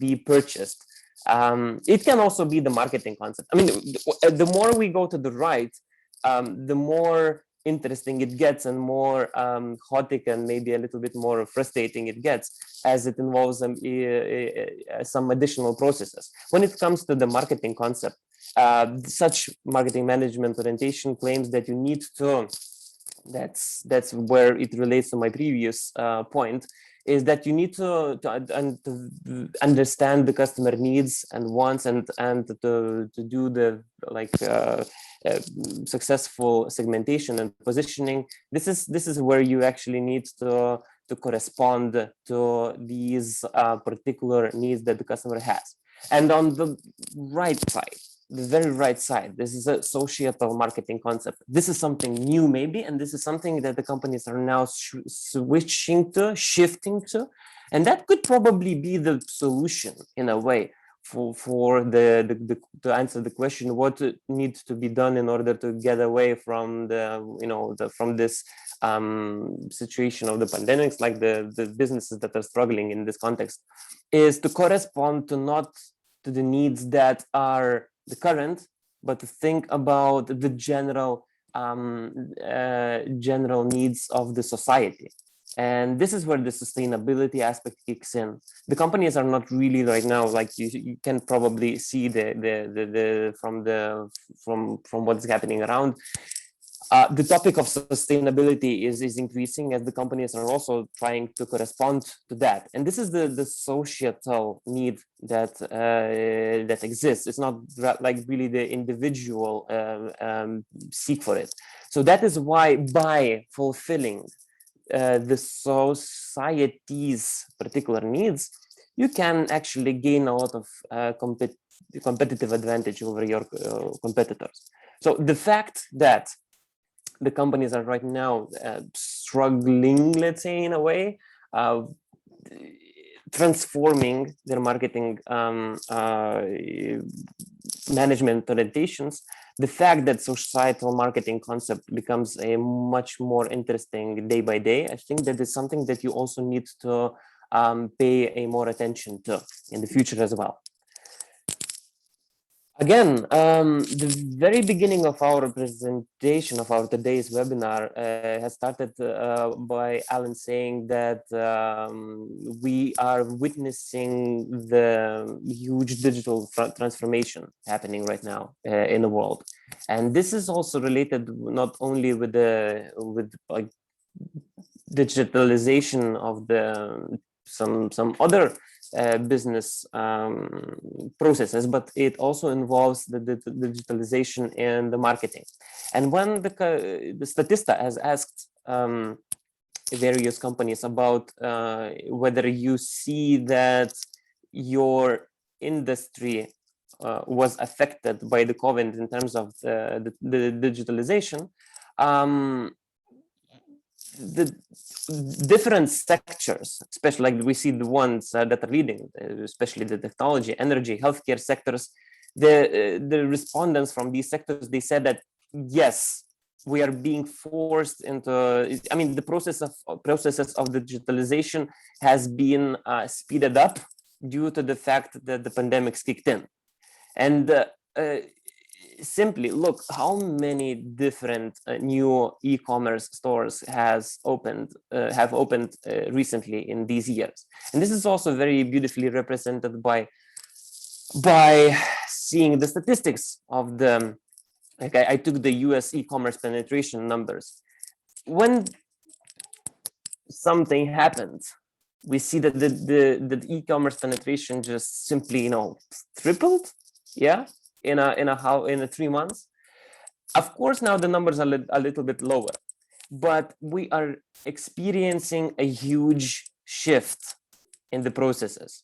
be purchased. It can also be the marketing concept. I mean, the more we go to the right, the more interesting it gets and more chaotic and maybe a little bit more frustrating it gets, as it involves some additional processes. When it comes to the marketing concept, such marketing management orientation claims that you need to, that's where it relates to my previous point, is that you need to understand the customer needs and wants, and to do the successful segmentation and positioning. This is where you actually need to correspond to these particular needs that the customer has. And on the right side, the very right side, this is a societal marketing concept. This is something new maybe, and this is something that the companies are now shifting to, and that could probably be the solution in a way for the to answer the question what needs to be done in order to get away from from this situation of the pandemics, like the businesses that are struggling in this context, is to correspond to not to the needs that are the current, but to think about the general needs of the society. And this is where the sustainability aspect kicks in. The companies are not really right now, like you can probably see from what's happening around. The topic of sustainability is increasing, as the companies are also trying to correspond to that. And this is the societal need that that exists. It's not like really the individual seek for it. So that is why, by fulfilling the society's particular needs, you can actually gain a lot of competitive advantage over your competitors. So the fact that the companies are right now struggling, let's say, in a way, transforming their marketing management orientations, the fact that societal marketing concept becomes a much more interesting day by day, I think that is something that you also need to pay a more attention to in the future as well. Again, the very beginning of our presentation of our today's webinar has started by Alan saying that we are witnessing the huge digital transformation happening right now in the world, and this is also related not only with like digitalization of some other business processes, but it also involves the digitalization and the marketing. And when the Statista has asked various companies about whether you see that your industry was affected by the COVID in terms of the digitalization, the different sectors, especially like we see the ones that are leading, especially the technology, energy, healthcare sectors, the respondents from these sectors, they said that yes, we are being forced into, I mean, the processes of digitalization has been speeded up due to the fact that the pandemics kicked in. And simply look how many different new e-commerce stores have opened recently in these years. And this is also very beautifully represented by seeing the statistics of the, like I took the US e-commerce penetration numbers. When something happened, we see that the e-commerce penetration just simply, tripled, yeah, in 3 months. Of course, now the numbers are a little bit lower, but we are experiencing a huge shift in the processes.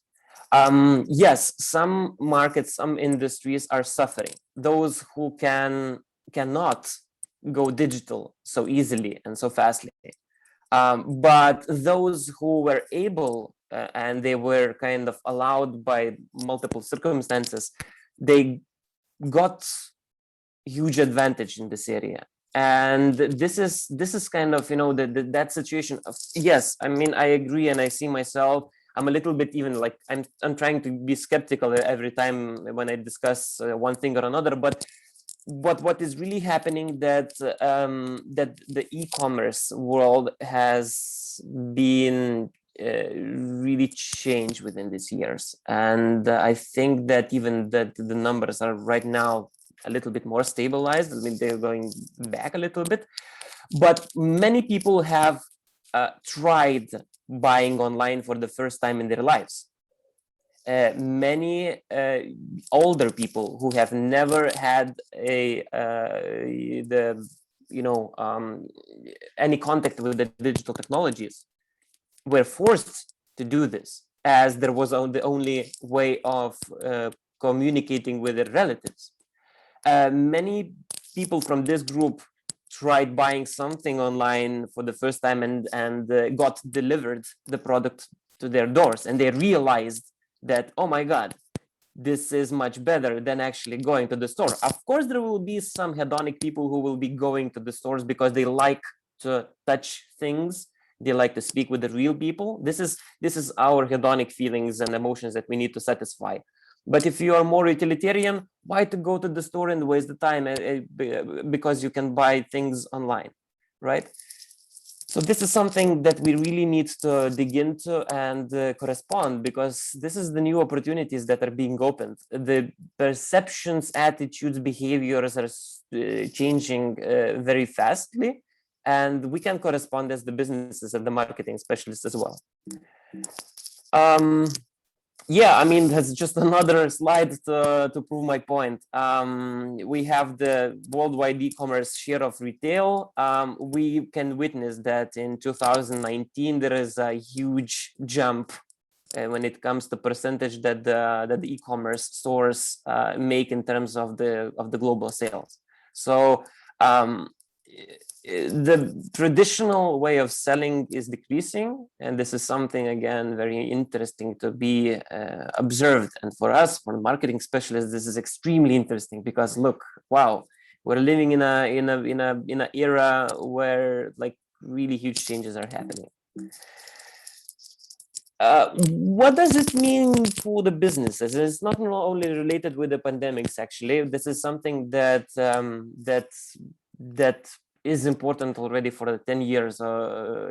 Yes, some markets, some industries are suffering. Those who cannot go digital so easily and so fastly. But those who were able and they were kind of allowed by multiple circumstances, they got huge advantage in this area. And this is kind of, that situation of, yes, I mean, I agree, and I see myself, I'm a little bit even like, I'm trying to be skeptical every time when I discuss one thing or another, but what is really happening that that the e-commerce world has been really changed within these years, and I think that even that the numbers are right now a little bit more stabilized. I mean, they're going back a little bit, but many people have tried buying online for the first time in their lives. Many older people who have never had any contact with the digital technologies were forced to do this, as there was the only way of communicating with their relatives. Many people from this group tried buying something online for the first time and got delivered the product to their doors, and they realized that, oh my God, this is much better than actually going to the store. Of course, there will be some hedonic people who will be going to the stores because they like to touch things. They like to speak with the real people. This is our hedonic feelings and emotions that we need to satisfy. But if you are more utilitarian, why to go to the store and waste the time because you can buy things online, right? So this is something that we really need to dig into and correspond, because this is the new opportunities that are being opened. The perceptions, attitudes, behaviors are changing very fastly, and we can correspond as the businesses and the marketing specialists as well. Yeah, I mean, that's just another slide to prove my point. We have the worldwide e-commerce share of retail. We can witness that in 2019, there is a huge jump when it comes to percentage that the e-commerce stores make in terms of the global sales. So the traditional way of selling is decreasing, and this is something, again, very interesting to be observed. And for us, for marketing specialists, this is extremely interesting, because look, wow, we're living in a era where like really huge changes are happening. What does it mean for the businesses? It's not only related with the pandemics. Actually, this is something that that is important already for the 10 years for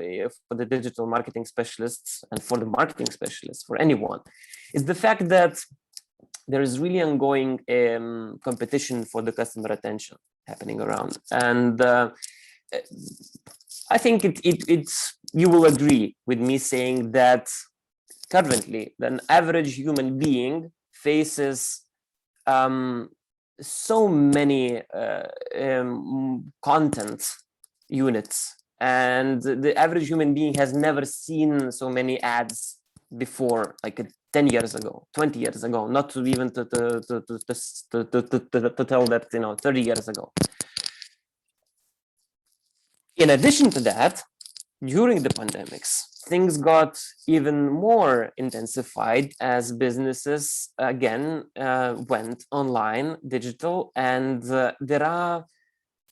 the digital marketing specialists and for the marketing specialists, for anyone, is the fact that there is really ongoing competition for the customer attention happening around. And I think it's you will agree with me saying that currently an average human being faces so many content units, and the average human being has never seen so many ads before, like 10 years ago, 20 years ago, not to even to tell that, 30 years ago. In addition to that, during the pandemics, things got even more intensified as businesses again went online, digital, and there are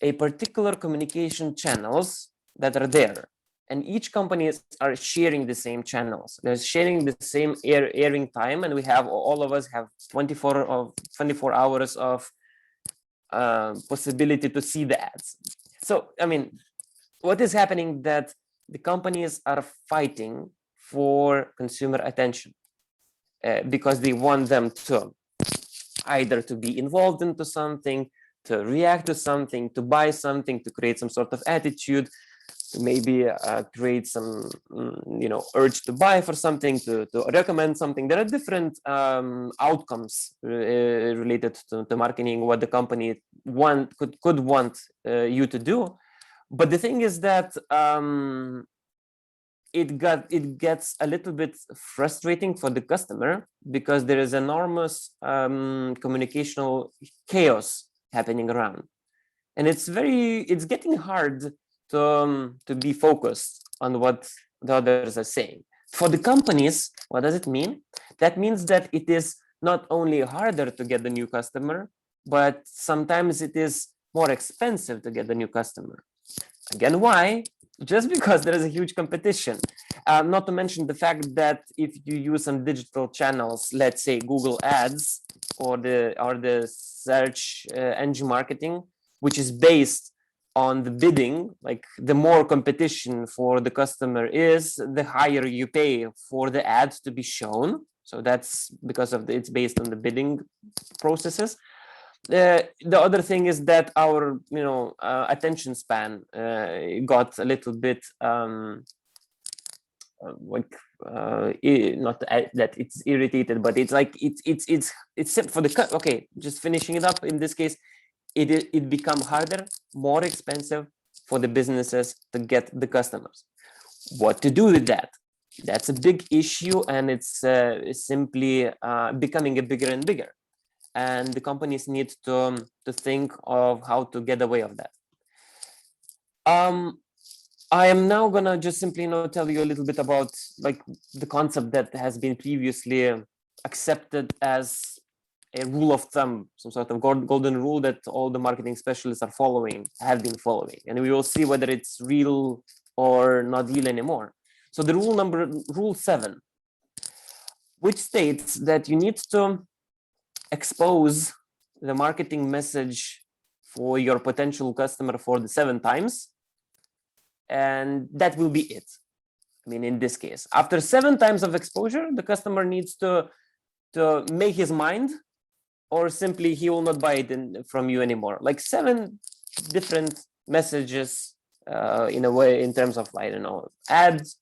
a particular communication channels that are there, and each company are sharing the same channels. They're sharing the same airing time, and we have, all of us have 24 hours of possibility to see the ads. So, I mean, what is happening that the companies are fighting for consumer attention because they want them to either to be involved into something, to react to something, to buy something, to create some sort of attitude, to maybe create some, urge to buy for something, to recommend something. There are different outcomes related to marketing, what the company could want you to do. But the thing is that it gets a little bit frustrating for the customer, because there is enormous communicational chaos happening around, and it's getting hard to be focused on what the others are saying. For the companies, what does it mean? That means that it is not only harder to get the new customer, but sometimes it is more expensive to get the new customer. Again, why? just because there is a huge competition. Not to mention the fact that if you use some digital channels, let's say Google Ads or the search engine marketing, which is based on the bidding, like the more competition for the customer is, the higher you pay for the ad to be shown. So that's because of it's based on the bidding processes. The other thing is that our attention span got a little bit not that it's irritated, but it's like it's for the okay, just finishing it up. In this case, it become harder, more expensive for the businesses to get the customers. What to do with that? That's a big issue, and it's simply becoming a bigger and bigger. And the companies need to think of how to get away of that. I am now gonna just simply tell you a little bit about like the concept that has been previously accepted as a rule of thumb, some sort of golden rule that all the marketing specialists have been following, and we will see whether it's real or not real anymore. So the rule 7, which states that you need to expose the marketing message for your potential customer for the 7 times, and that will be it. I mean, in this case, after 7 times of exposure, the customer needs to make his mind, or simply he will not buy it from you anymore. Like 7 different messages in a way, in terms of, I don't know, ads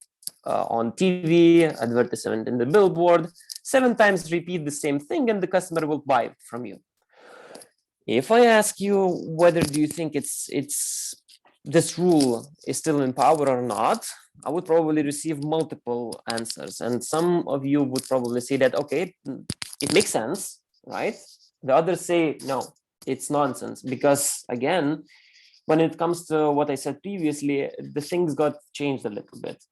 on TV, advertisement in the billboard, 7 times repeat the same thing, and the customer will buy it from you. If I ask you whether do you think this rule is still in power or not, I would probably receive multiple answers. And some of you would probably say that, okay, it makes sense, right? The others say, no, it's nonsense. Because again, when it comes to what I said previously, the things got changed a little bit.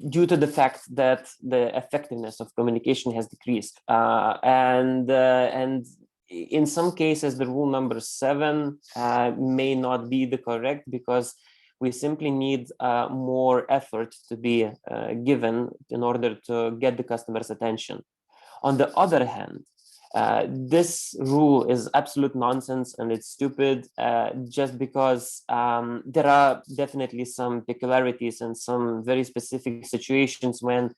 Due to the fact that the effectiveness of communication has decreased. And in some cases, the rule number 7 may not be the correct, because we simply need more effort to be given in order to get the customer's attention. On the other hand, this rule is absolute nonsense, and it's stupid just because there are definitely some peculiarities and some very specific situations when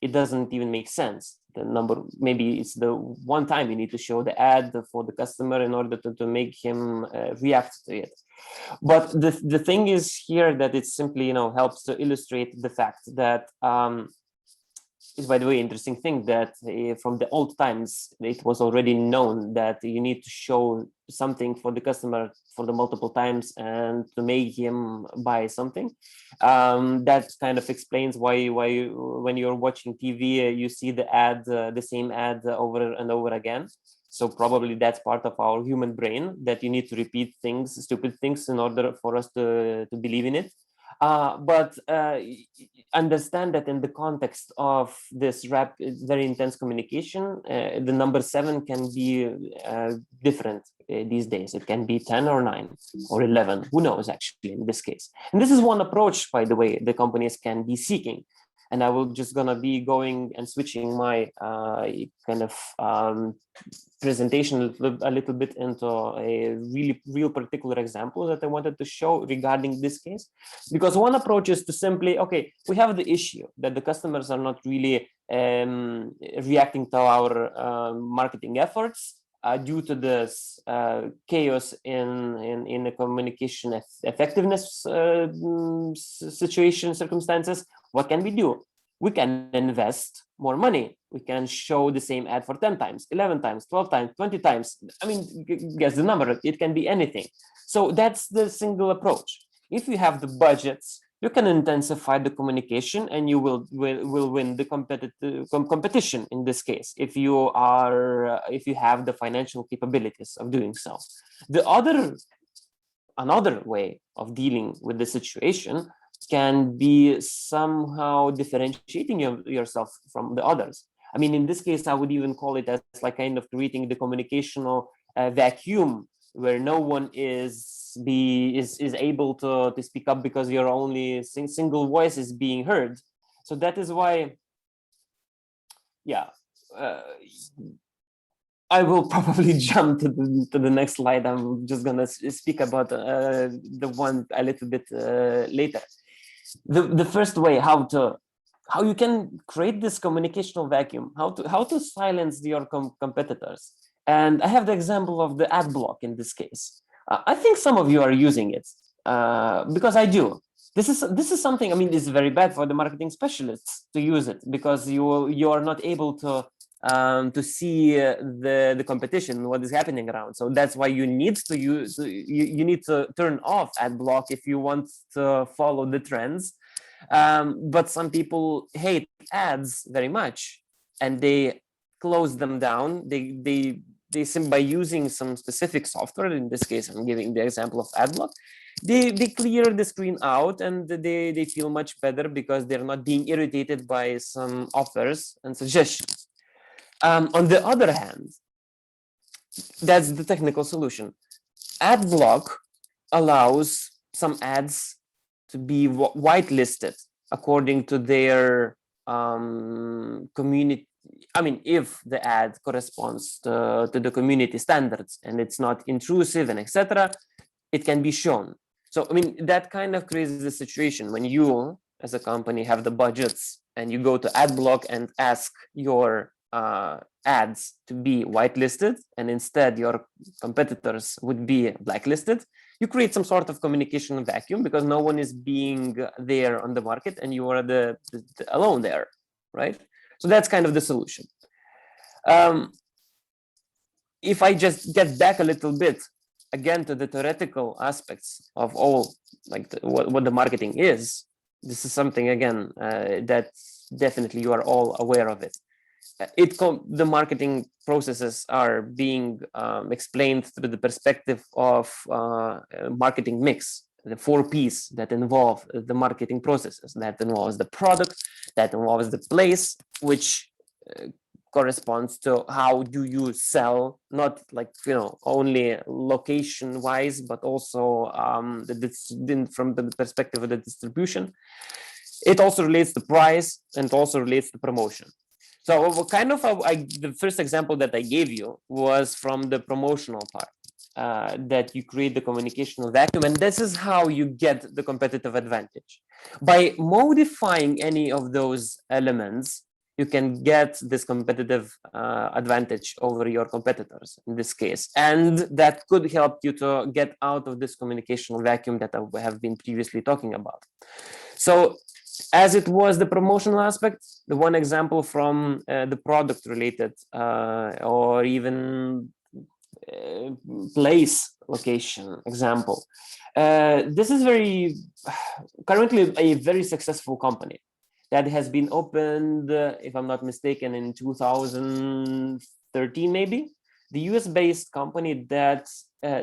it doesn't even make sense. The number, maybe it's the one time you need to show the ad for the customer in order to make him react to it. But the thing is here that it simply helps to illustrate the fact that is, by the way, interesting thing that from the old times, it was already known that you need to show something for the customer for the multiple times and to make him buy something. That kind of explains why when you're watching TV, you see the ad, the same ad over and over again. So probably that's part of our human brain, that you need to repeat things, stupid things, in order for us to believe in it. But understand that in the context of this very intense communication, the number 7 can be different these days. It can be 10 or 9 or 11, who knows actually in this case. And this is one approach, by the way, the companies can be seeking. And I will just gonna be going and switching my kind of presentation a little bit into a real particular example that I wanted to show regarding this case. Because one approach is to simply, okay, we have the issue that the customers are not really reacting to our marketing efforts due to this chaos in the communication effectiveness circumstances. What can we do? We can invest more money. We can show the same ad for 10 times, 11 times, 12 times, 20 times. I mean, guess the number, it can be anything. So that's the single approach. If you have the budgets, you can intensify the communication and you will win the competition in this case, if you have the financial capabilities of doing so. Another way of dealing with the situation can be somehow differentiating yourself from the others. I mean, in this case, I would even call it as like kind of creating the communicational vacuum where no one is able to speak up because your only single voice is being heard. So that is why, yeah, I will probably jump to the next slide. I'm just gonna speak about the one a little bit later. The first way how you can create this communicational vacuum, how to silence your competitors. And I have the example of the ad block in this case. I think some of you are using it because I do. This is something, I mean, it's very bad for the marketing specialists to use it because you are not able to see the competition, what is happening around. So that's why you need to use, you need to turn off ad block if you want to follow the trends. But some people hate ads very much and they close them down. They by using some specific software, in this case I'm giving the example of adblock, they clear the screen out and they feel much better because they're not being irritated by some offers and suggestions. On the other hand, that's the technical solution. Adblock allows some ads to be whitelisted according to their community. I mean, if the ad corresponds to the community standards and it's not intrusive and etc., it can be shown. So, I mean, that kind of creates the situation when you, as a company, have the budgets and you go to Adblock and ask your ads to be whitelisted, and instead your competitors would be blacklisted. You create some sort of communication vacuum because no one is being there on the market and you are the alone there, right? So that's kind of the solution. If I just get back a little bit, again, to the theoretical aspects of all, like what the marketing is, this is something, again, that definitely you are all aware of it. The marketing processes are being explained through the perspective of marketing mix, the 4 Ps that involve the marketing processes. That involves the product, that involves the place, which corresponds to how do you sell, not like, you know, only location wise, but also from the perspective of the distribution. It also relates to price and also relates to promotion. So kind of the first example that I gave you was from the promotional part, that you create the communicational vacuum, and this is how you get the competitive advantage. By modifying any of those elements, you can get this competitive advantage over your competitors in this case. And that could help you to get out of this communicational vacuum that I have been previously talking about. So as it was the promotional aspect, the one example from the product related or even place location example. This is currently a very successful company that has been opened, if I'm not mistaken, in 2013 maybe. The US-based company that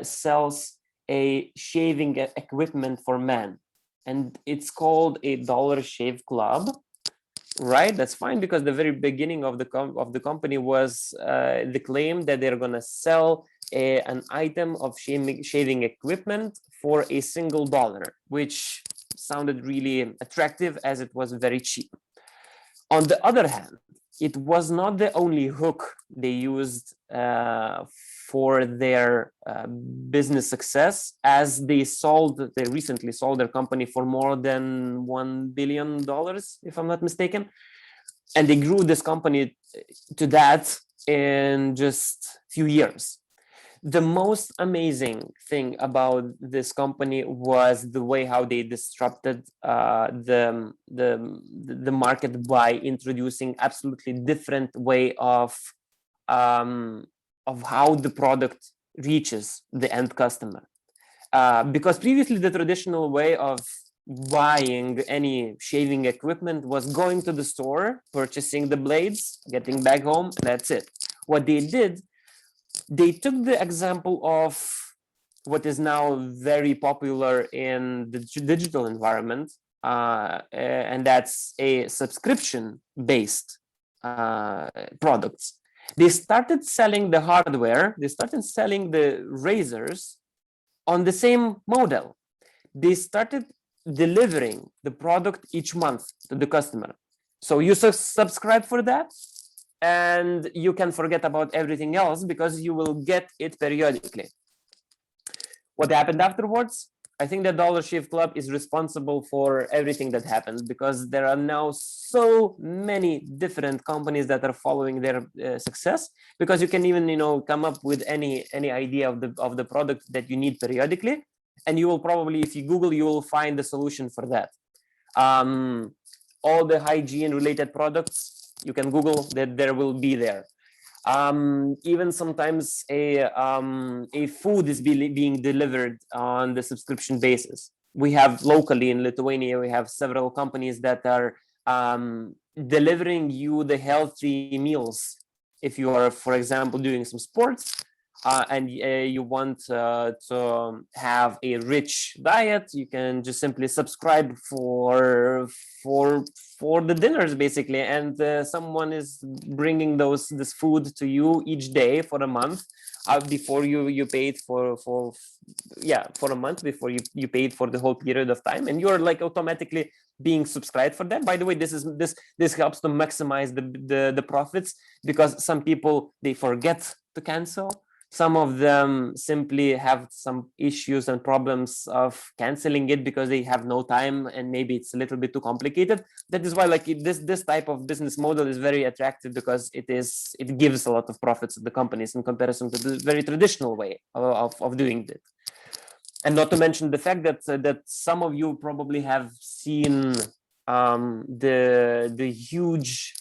sells a shaving equipment for men. And it's called a Dollar Shave Club, right? That's fine, because the very beginning of the company was the claim that they're going to sell an item of shaving equipment for a $1, which sounded really attractive as it was very cheap. On the other hand, it was not the only hook they used for their business success, as they recently sold their company for more than $1 billion, if I'm not mistaken. And they grew this company to that in just a few years. The most amazing thing about this company was the way how they disrupted the market by introducing absolutely different way of how the product reaches the end customer. Because previously the traditional way of buying any shaving equipment was going to the store, purchasing the blades, getting back home, and that's it. What they did, they took the example of what is now very popular in the digital environment, and that's a subscription-based products. They started selling the hardware, they started selling the razors on the same model. They started delivering the product each month to the customer. So you subscribe for that, and you can forget about everything else because you will get it periodically. What happened afterwards? I think the Dollar Shave Club is responsible for everything that happened, because there are now so many different companies that are following their success, because you can even come up with any idea of the product that you need periodically, and you will probably, if you Google, you will find the solution for that. All the hygiene related products, you can Google that, there will be there. Even sometimes a food is being delivered on the subscription basis. We have locally in Lithuania, we have several companies that are delivering you the healthy meals. If you are, for example, doing some sports and you want to have a rich diet, you can just simply subscribe for the dinners basically, and someone is bringing this food to you each day for a month before you paid for a month before you paid for the whole period of time, and you're like automatically being subscribed for that. By the way, this helps to maximize the profits, because some people, they forget to cancel. Some of them simply have some issues and problems of canceling it because they have no time, and maybe it's a little bit too complicated. That is why this type of business model is very attractive, because it gives a lot of profits to the companies in comparison to the very traditional way of doing it. And not to mention the fact that some of you probably have seen the huge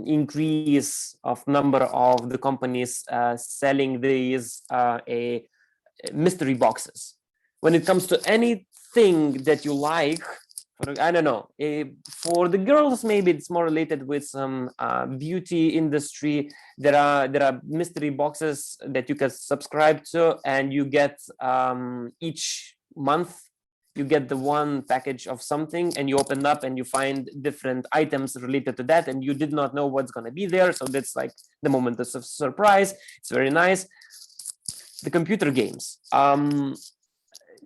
increase of number of the companies selling these mystery boxes. When it comes to anything that you like, I don't know, for the girls, maybe it's more related with some beauty industry. There are mystery boxes that you can subscribe to, and you get each month you get the one package of something, and you open up and you find different items related to that, and you did not know what's going to be there. So that's like the moment of surprise. It's very nice. The computer games,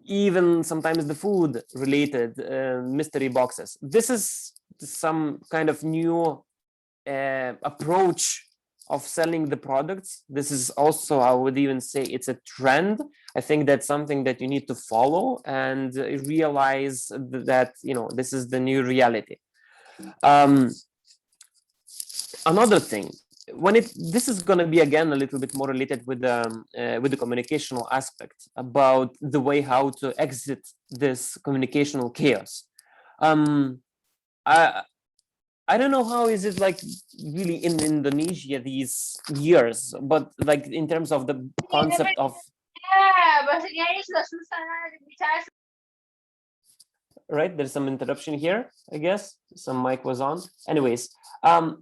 even sometimes the food related mystery boxes. This is some kind of new approach of selling the products. This is also, I would even say, it's a trend. I think that's something that you need to follow and realize that this is the new reality. Another thing, this is going to be again a little bit more related with the communicational aspect, about the way how to exit this communicational chaos. I don't know how is it like really in Indonesia these years, but like in terms of the concept of right, there's some interruption here, I guess some mic was on. Anyways, I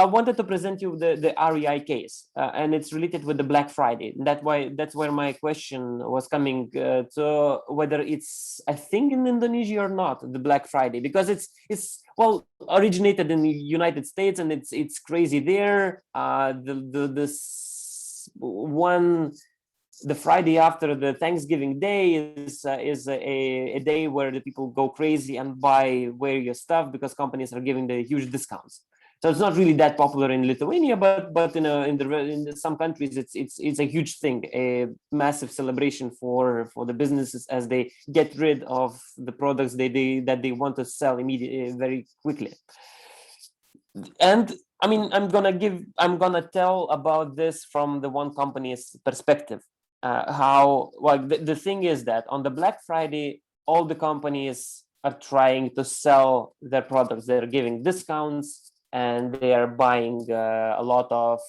wanted to present you the REI case, and it's related with the Black Friday. That's where my question was coming to, whether it's a thing in Indonesia or not, the Black Friday, because it's well originated in the United States, and it's crazy there. The Friday after the Thanksgiving Day is a day where the people go crazy and buy various stuff, because companies are giving the huge discounts. So it's not really that popular in Lithuania, but in some countries it's a huge thing, a massive celebration for the businesses as they get rid of the products that they want to sell immediately, very quickly. And I mean, I'm gonna tell about this from the one company's perspective. The thing is that on the Black Friday, all the companies are trying to sell their products. They're giving discounts, and they are buying a lot of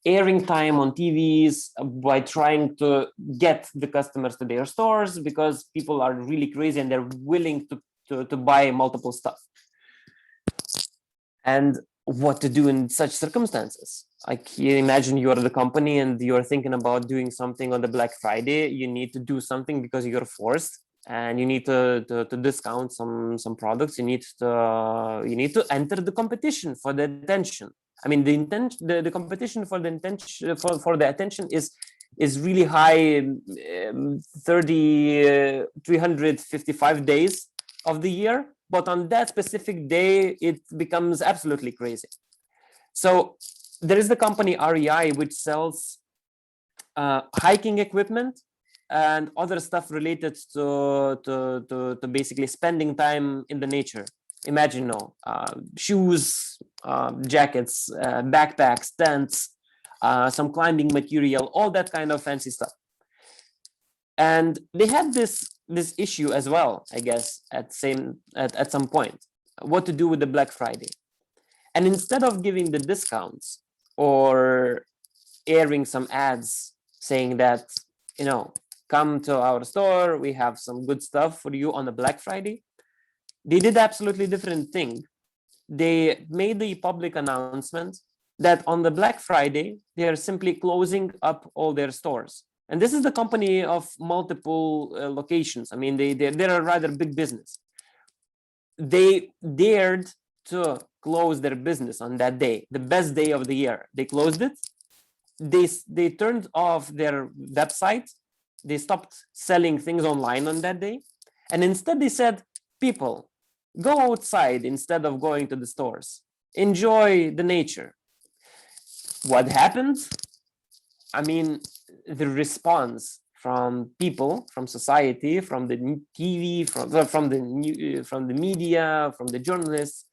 airing time on TVs by trying to get the customers to their stores, because people are really crazy and they're willing to buy multiple stuff. And what to do in such circumstances? Like, you imagine you are the company and you're thinking about doing something on the Black Friday. You need to do something because you're forced. and you need to discount some products. You need to enter the competition for the attention. I mean, the competition for the intention for the attention is really high. 355 days of the year, but on that specific day it becomes absolutely crazy. So there is the company REI, which sells hiking equipment and other stuff related to basically spending time in the nature. Imagine shoes, jackets, backpacks, tents, some climbing material, all that kind of fancy stuff. And they had this issue as well, I guess, at some point, what to do with the Black Friday. And instead of giving the discounts or airing some ads saying that, come to our store, we have some good stuff for you on the Black Friday, they did absolutely different thing. They made the public announcement that on the Black Friday, they are simply closing up all their stores. And this is the company of multiple locations. I mean, they're a rather big business. They dared to close their business on that day, the best day of the year. They closed it. They turned off their website. They stopped selling things online on that day. And instead they said, people, go outside instead of going to the stores. Enjoy the nature. What happened? I mean, the response from people, from society, from the TV, from the media, from the journalists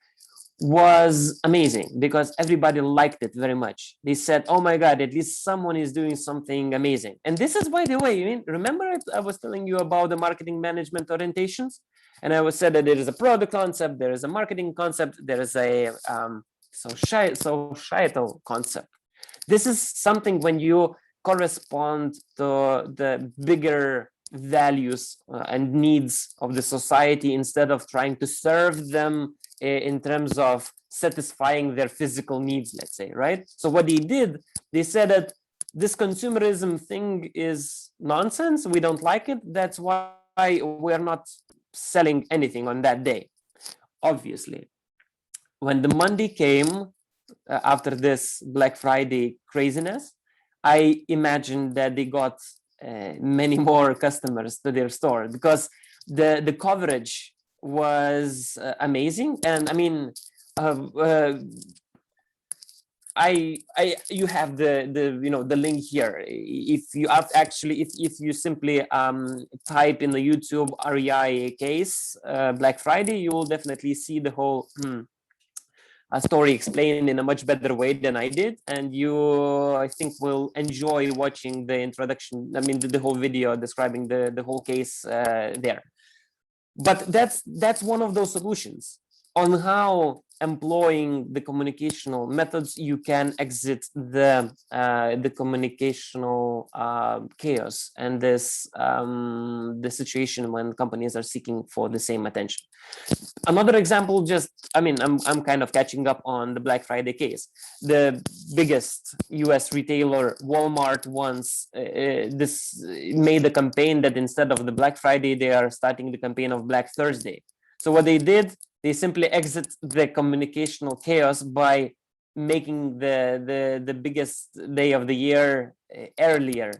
was amazing, because everybody liked it very much. They said, oh my God, at least someone is doing something amazing. And this is, by the way, remember I was telling you about the marketing management orientations? And I was said that there is a product concept, there is a marketing concept, there is a societal concept. This is something when you correspond to the bigger values and needs of the society, instead of trying to serve them in terms of satisfying their physical needs, let's say, right? So what they did, they said that this consumerism thing is nonsense. We don't like it. That's why we're not selling anything on that day. Obviously, when the Monday came after this Black Friday craziness, I imagined that they got many more customers to their store, because the coverage was amazing. And I mean, you have the link here. If you have actually, if you simply type in the YouTube REI case Black Friday, you will definitely see the whole story explained in a much better way than I did, and you, I think, will enjoy watching the introduction. I mean, the whole video describing the whole case there. But that's one of those solutions on how, employing the communicational methods, you can exit the communicational chaos and the situation when companies are seeking for the same attention. Another example, I'm kind of catching up on the Black Friday case. The biggest US retailer, Walmart, once made a campaign that instead of the Black Friday, they are starting the campaign of Black Thursday. So what they did, they simply exit the communicational chaos by making the biggest day of the year earlier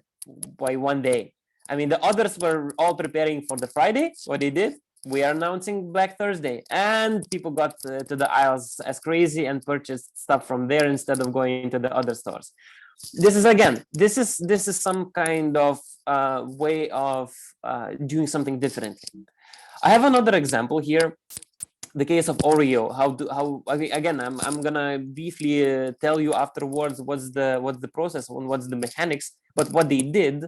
by one day. I mean, the others were all preparing for the Friday. What they did, we are announcing Black Thursday, and people got to the aisles as crazy and purchased stuff from there instead of going to the other stores. This is some kind of way of doing something differently. I have another example here. The case of Oreo. I'm gonna briefly tell you afterwards what's the process and what's the mechanics. But what they did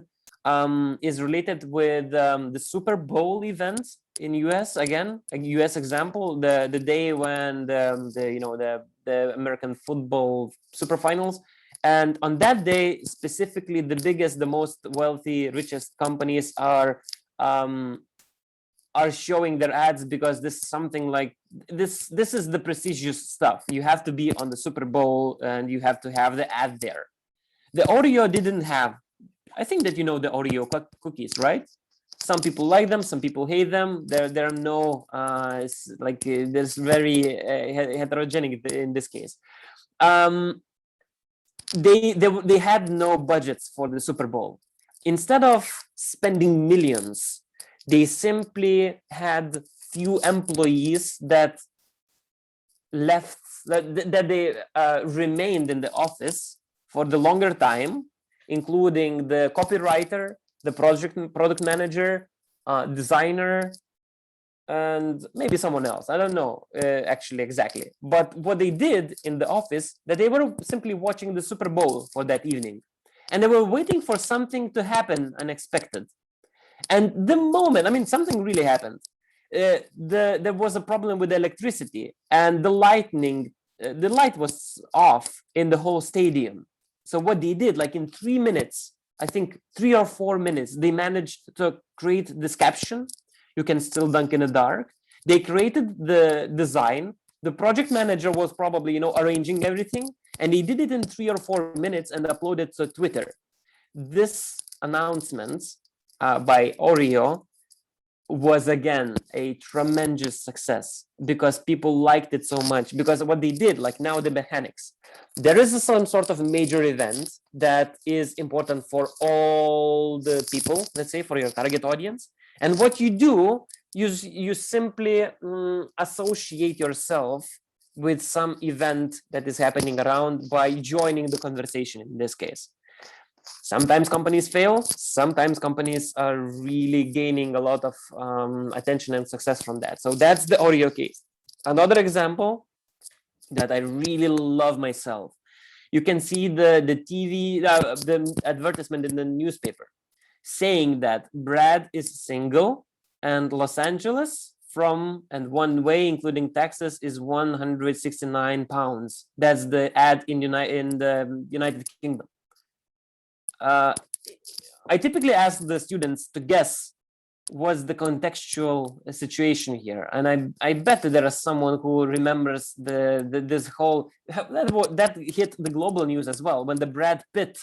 is related with the Super Bowl event in US. Again, a US example, the day when the American football super finals. And on that day, specifically, the biggest, the most wealthy, richest companies are showing their ads, because this is something like this is the prestigious stuff. You have to be on the Super Bowl and you have to have the ad there. The Oreo didn't have, I think that the Oreo cookies, right? Some people like them, some people hate them. There are no there's very heterogeneous in this case. They had no budgets for the Super Bowl. Instead of spending millions, they simply had few employees that left, that they remained in the office for the longer time, including the copywriter, the product manager, designer, and maybe someone else. I don't know actually exactly. But what they did in the office, that they were simply watching the Super Bowl for that evening. And they were waiting for something to happen unexpected. And the moment, I mean, something really happened. There was a problem with the electricity, and the light was off in the whole stadium. So what they did, like in 3 minutes, I think 3 or 4 minutes, they managed to create this caption. You can still dunk in the dark. They created the design. The project manager was probably, arranging everything, and they did it in 3 or 4 minutes and uploaded to Twitter. This announcement by Oreo was again a tremendous success because people liked it so much. Because what they did, like now the mechanics, there is some sort of major event that is important for all the people, let's say for your target audience. And what you do, you simply associate yourself with some event that is happening around by joining the conversation in this case. Sometimes companies fail, sometimes companies are really gaining a lot of attention and success from that. So that's the Oreo case. Another example that I really love myself, you can see the TV, the advertisement in the newspaper saying that Brad is single and Los Angeles from and one way, including taxes, is 169 pounds. That's the ad in the United Kingdom. I typically ask the students to guess what's the contextual situation here, and I bet that there is someone who remembers this whole that hit the global news as well when the Brad Pitt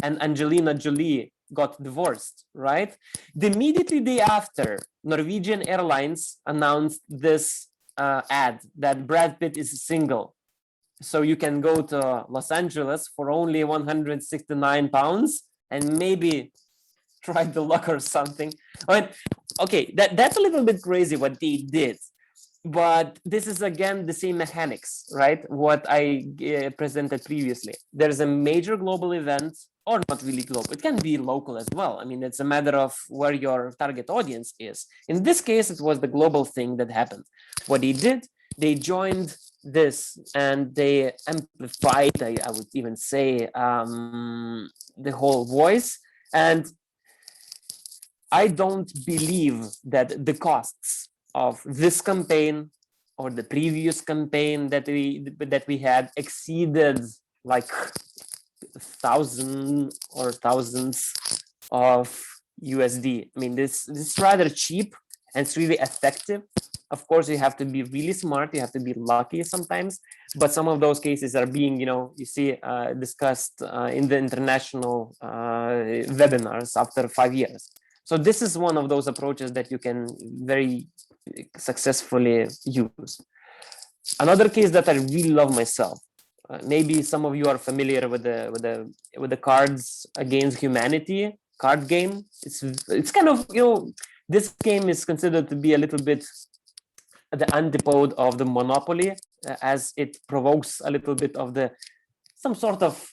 and Angelina Jolie got divorced, right? Immediately day after, Norwegian Airlines announced this ad that Brad Pitt is single. So you can go to Los Angeles for only 169 pounds and maybe try the luck or something. I mean, okay, that's a little bit crazy what they did. But this is again the same mechanics, right? What I presented previously. There's a major global event, or not really global. It can be local as well. I mean, it's a matter of where your target audience is. In this case, it was the global thing that happened. What they did, they joined this and they amplified, I would even say, the whole voice. And I don't believe that the costs of this campaign or the previous campaign that we had exceeded like thousands of USD. I mean, this is rather cheap and it's really effective. Of course, you have to be really smart. You have to be lucky sometimes. But some of those cases are being, discussed in the international webinars after 5 years. So this is one of those approaches that you can very successfully use. Another case that I really love myself. Maybe some of you are familiar with the Cards Against Humanity card game. It's kind of, this game is considered to be a little bit the antipode of the Monopoly, as it provokes a little bit of some sort of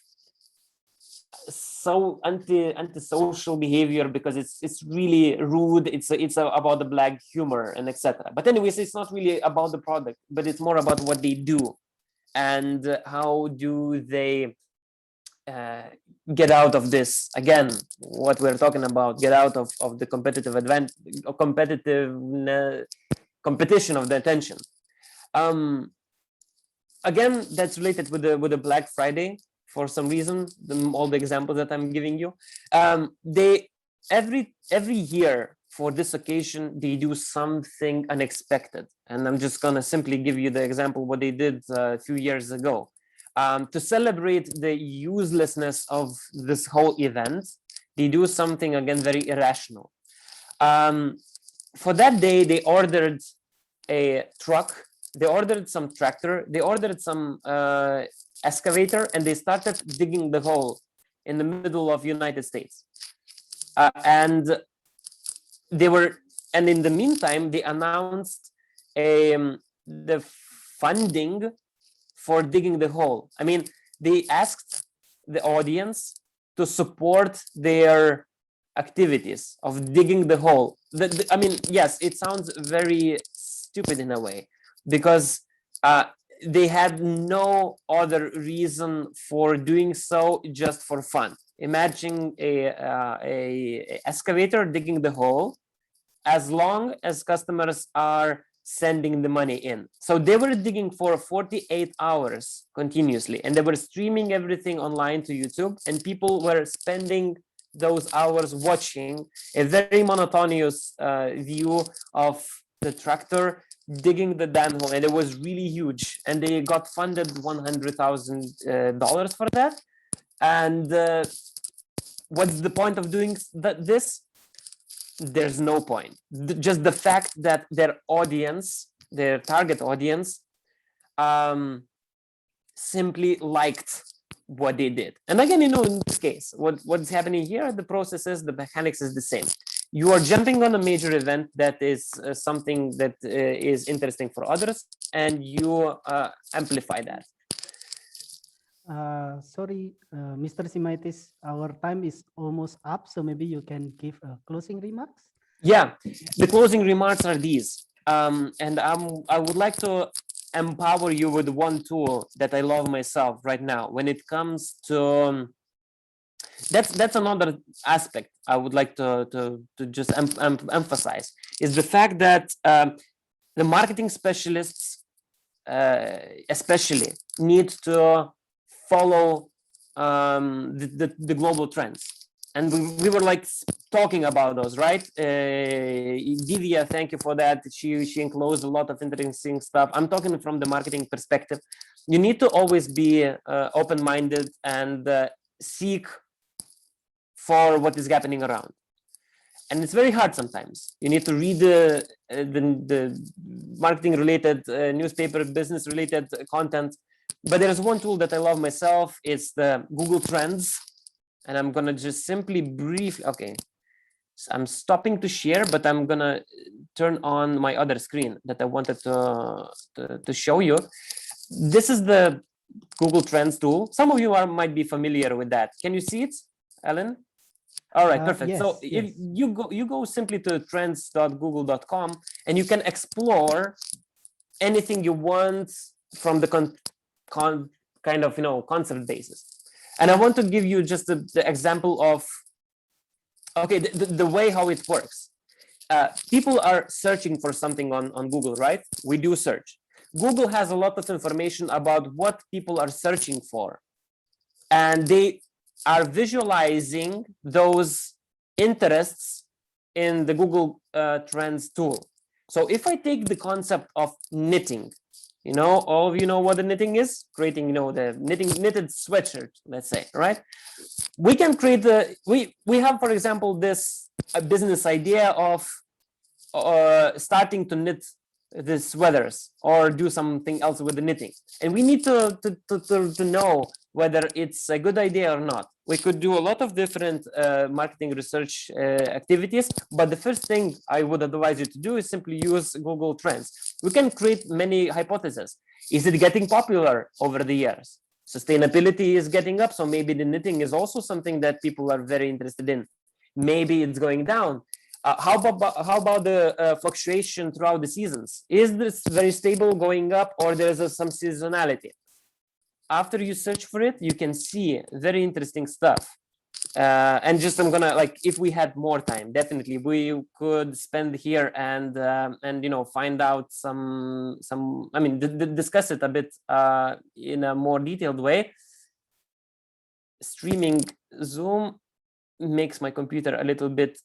antisocial behavior because it's really rude. It's about the black humor and etc. But anyways, it's not really about the product, but it's more about what they do and how do they get out of this. Again, what we're talking about, get out of the competitive advantage, competition of the attention. Again, that's related with the Black Friday. For some reason, all the examples that I'm giving you, they every year for this occasion they do something unexpected, and I'm just gonna simply give you the example what they did a few years ago to celebrate the uselessness of this whole event. They do something again very irrational. For that day, they ordered a truck, they ordered some tractor, they ordered some excavator, and they started digging the hole in the middle of United States. And in the meantime, they announced the funding for digging the hole. I mean, they asked the audience to support their activities of digging the hole. I mean, yes, it sounds very stupid in a way, because they had no other reason for doing so, just for fun. Imagine a excavator digging the hole, as long as customers are sending the money in. So they were digging for 48 hours continuously, and they were streaming everything online to YouTube, and people were spending those hours watching a very monotonous view of the tractor digging the damn hole, and it was really huge, and they got funded $100,000 for that. And what's the point of doing this? There's no point. Just the fact that their audience, their target audience, simply liked what they did. And again, in this case, what's happening here, the process is, the mechanics is the same. You are jumping on a major event that is something that is interesting for others, and you amplify that. Sorry, Mr. Zimaitis, our time is almost up, so maybe you can give closing remarks. Yeah, the closing remarks are these, and I would like to empower you with one tool that I love myself right now. When it comes to that's another aspect I would like to just emphasize, is the fact that the marketing specialists especially need to follow the global trends. And we were like talking about those, right? Divya, thank you for that. She enclosed a lot of interesting stuff. I'm talking from the marketing perspective. You need to always be open-minded and seek for what is happening around. And it's very hard sometimes. You need to read the marketing-related, newspaper, business-related content. But there's one tool that I love myself. It's the Google Trends. And I'm going to just simply briefly, okay, so I'm stopping to share, but I'm going to turn on my other screen that I wanted to show you. This is the Google Trends tool. Some of you might be familiar with that. Can you see it, Ellen? All right, perfect. Yes, so yes. if you go simply to trends.google.com, and you can explore anything you want from the kind of concept basis. And I want to give you just the example of, okay, the way how it works. People are searching for something on Google, right? We do search. Google has a lot of information about what people are searching for. And they are visualizing those interests in the Google Trends tool. So if I take the concept of knitting, all of you know what the knitting is, creating, the knitted sweatshirt, let's say, right? We can create we have, for example, this business idea of starting to knit the sweaters or do something else with the knitting. And we need to know whether it's a good idea or not. We could do a lot of different marketing research activities, but the first thing I would advise you to do is simply use Google Trends. We can create many hypotheses. Is it getting popular over the years? Sustainability is getting up, so maybe the knitting is also something that people are very interested in. Maybe it's going down. How about the fluctuation throughout the seasons? Is this very stable, going up, or there's some seasonality? After you search for it, you can see very interesting stuff. And just I'm gonna, like, if we had more time, definitely we could spend here and find out some I mean discuss it a bit in a more detailed way. Streaming Zoom makes my computer a little bit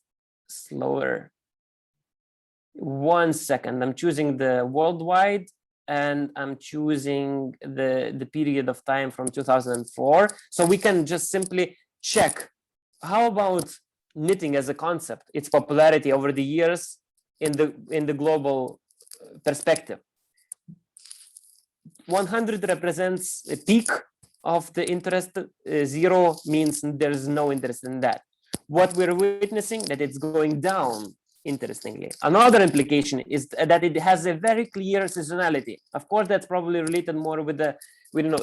slower. 1 second, I'm choosing the worldwide, and I'm choosing the period of time from 2004. So we can just simply check. How about knitting as a concept, its popularity over the years in the global perspective. 100 represents a peak of the interest. 0 means there's no interest in that. What we're witnessing, that it's going down, interestingly. Another implication is that it has a very clear seasonality. Of course, that's probably related more with the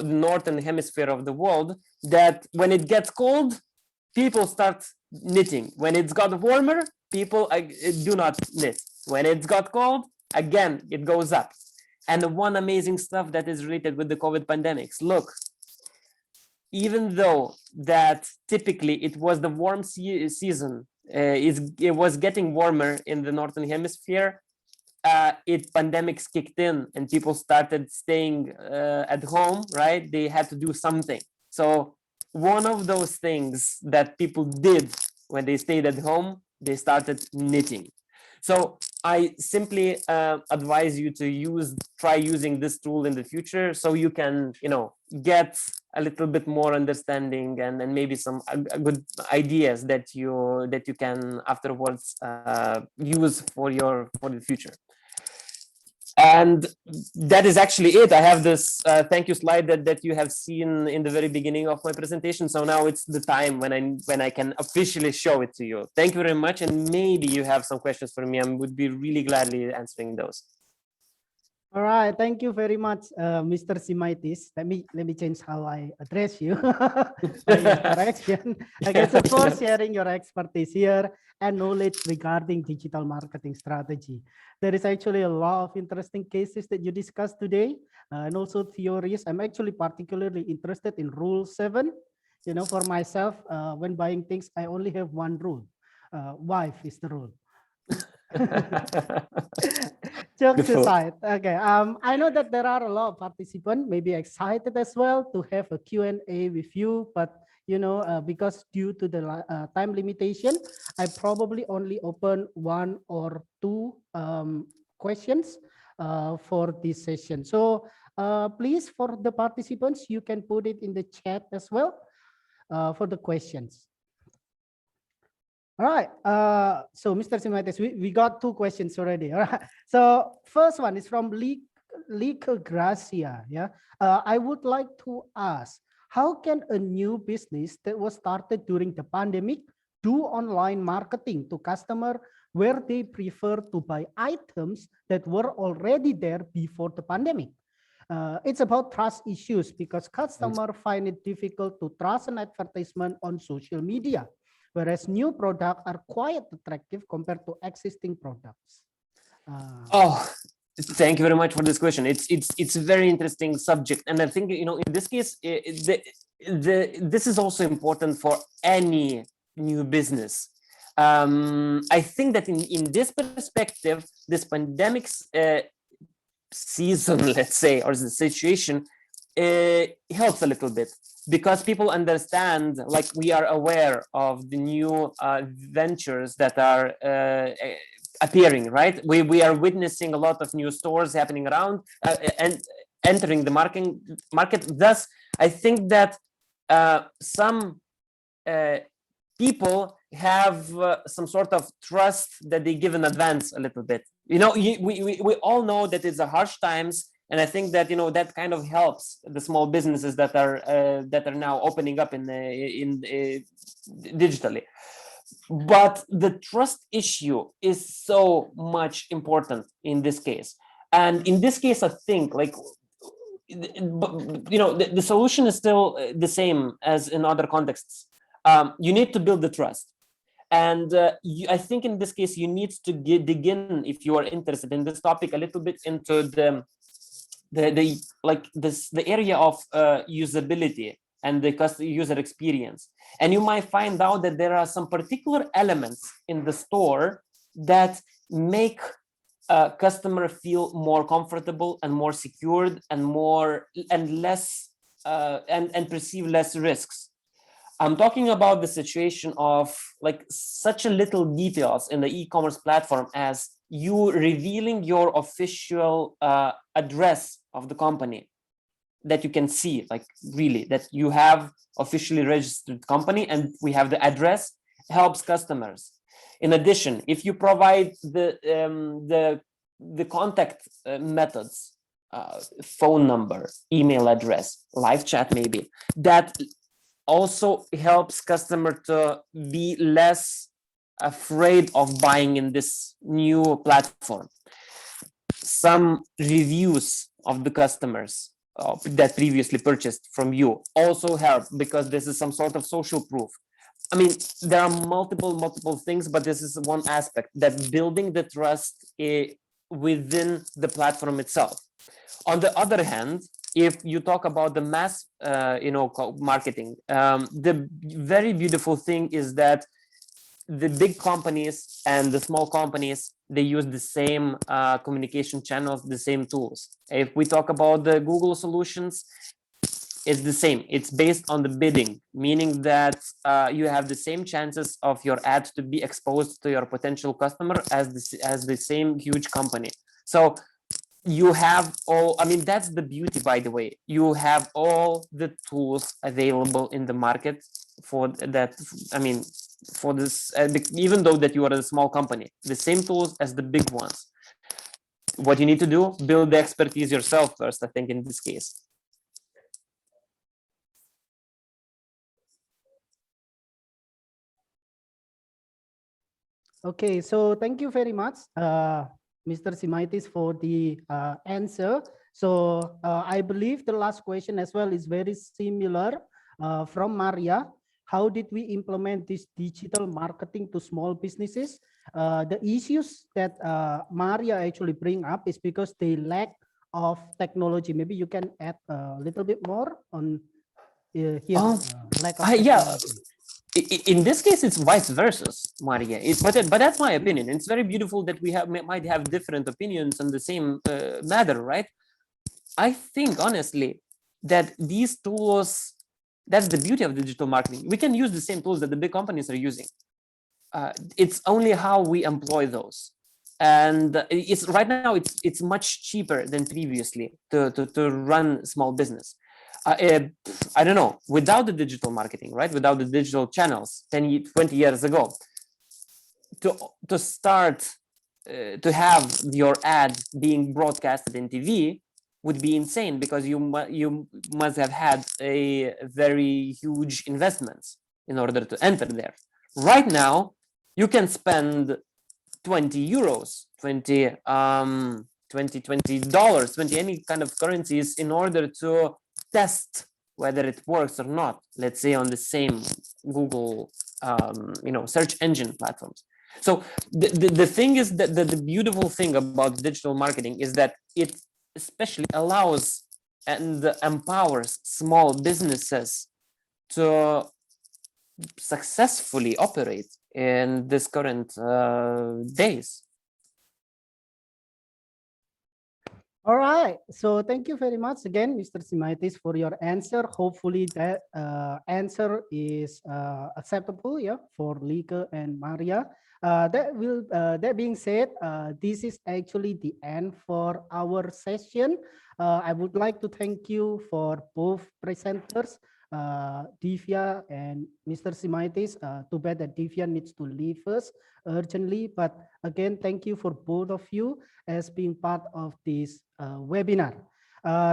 northern hemisphere of the world, that when it gets cold, people start knitting. When it's got warmer, people do not knit. When it's got cold, again, it goes up. And the one amazing stuff that is related with the COVID pandemics, look, even though that typically it was the warm season, it was getting warmer in the northern hemisphere, pandemics kicked in and people started staying at home, right? They had to do something. So one of those things that people did when they stayed at home, they started knitting. So I simply advise you to try using this tool in the future, so you can, get a little bit more understanding and maybe some good ideas that you can afterwards use for the future. And that is actually it. I have this thank you slide that you have seen in the very beginning of my presentation. So now it's the time when I can officially show it to you. Thank you very much. And maybe you have some questions for me. I would be really gladly answering those. All right, thank you very much, Mr. Zimaitis. Let me change how I address you. Correction. Okay, so for sharing your expertise here and knowledge regarding digital marketing strategy. There is actually a lot of interesting cases that you discussed today, and also theories. I'm actually particularly interested in Rule 7. For myself, when buying things, I only have one rule. Wife is the rule. Jokes aside, okay. I know that there are a lot of participants, maybe excited as well to have a Q&A with you, but because due to the time limitation, I probably only open 1 or 2 questions for this session. So please, for the participants, you can put it in the chat as well for the questions. All right. So Mr. Zimaitis, we got 2 questions already. All right. So first one is from Lika Gracia. Yeah. I would like to ask, how can a new business that was started during the pandemic do online marketing to customer where they prefer to buy items that were already there before the pandemic? It's about trust issues because customers find it difficult to trust an advertisement on social media, whereas new products are quite attractive compared to existing products. Thank you very much for this question. It's a very interesting subject, and I think in this case, this is also important for any new business. I think that in this perspective, this pandemic season, let's say, or the situation, helps a little bit, because people understand, like, we are aware of the new ventures that are appearing, right? We are witnessing a lot of new stores happening around and entering the market. Thus, I think that some people have some sort of trust that they give in advance a little bit. We all know that it's a harsh times, and I think that that kind of helps the small businesses that are now opening up in digitally. But the trust issue is so much important in this case. And in this case, I think, like, the solution is still the same as in other contexts. You need to build the trust. And I think in this case, you need to dig in, if you are interested in this topic, a little bit into the area of usability and the user experience. And you might find out that there are some particular elements in the store that make a customer feel more comfortable and more secured and less and perceive less risks. I'm talking about the situation of, like, such a little details in the e-commerce platform as you revealing your official address of the company, that you can see, like, really, that you have officially registered company and we have the address, helps customers. In addition, if you provide the contact methods, phone number, email address, live chat maybe, that also helps customer to be less afraid of buying in this new platform. Some reviews of the customers that previously purchased from you also help, because this is some sort of social proof. I mean, there are multiple things, but this is one aspect, that building the trust within the platform itself. On the other hand, if you talk about the mass, marketing, the very beautiful thing is that the big companies and the small companies, they use the same communication channels, the same tools. If we talk about the Google solutions, it's the same. It's based on the bidding, meaning that you have the same chances of your ad to be exposed to your potential customer as the same huge company. So you have all, I mean, that's the beauty, by the way. You have all the tools available in the market for that. I mean, for this, even though that you are a small company, the same tools as the big ones. What you need to do, build the expertise yourself first, I think, in this case. Okay, so thank you very much, Mr. Zimaitis, for the answer. So I believe the last question as well is very similar from Maria. How did we implement this digital marketing to small businesses? The issues that Maria actually bring up is because they lack of technology. Maybe you can add a little bit more on here. Lack of technology. In this case, it's vice versa, Maria. But that's my opinion. It's very beautiful that we might have different opinions on the same matter, right? I think honestly that these tools, that's the beauty of digital marketing. We can use the same tools that the big companies are using. It's only how we employ those. And it's right now it's much cheaper than previously to run small business. I don't know, without the digital marketing, right? Without the digital channels 20 years ago, to start to have your ad being broadcasted in TV would be insane, because you must have had a very huge investments in order to enter there. Right now, you can spend 20 euros, 20 $20, 20 any kind of currencies in order to test whether it works or not, let's say on the same Google search engine platforms. So the thing is that the beautiful thing about digital marketing is that it especially allows and empowers small businesses to successfully operate in this current days. All right. So thank you very much again, Mr. Zimaitis, for your answer. Hopefully that answer is acceptable, yeah, for Lika and Maria. That being said, this is actually the end for our session. I would like to thank you for both presenters, Divya and Mr. Zimaitis. Too bad that Divya needs to leave us urgently, but again, thank you for both of you as being part of this webinar.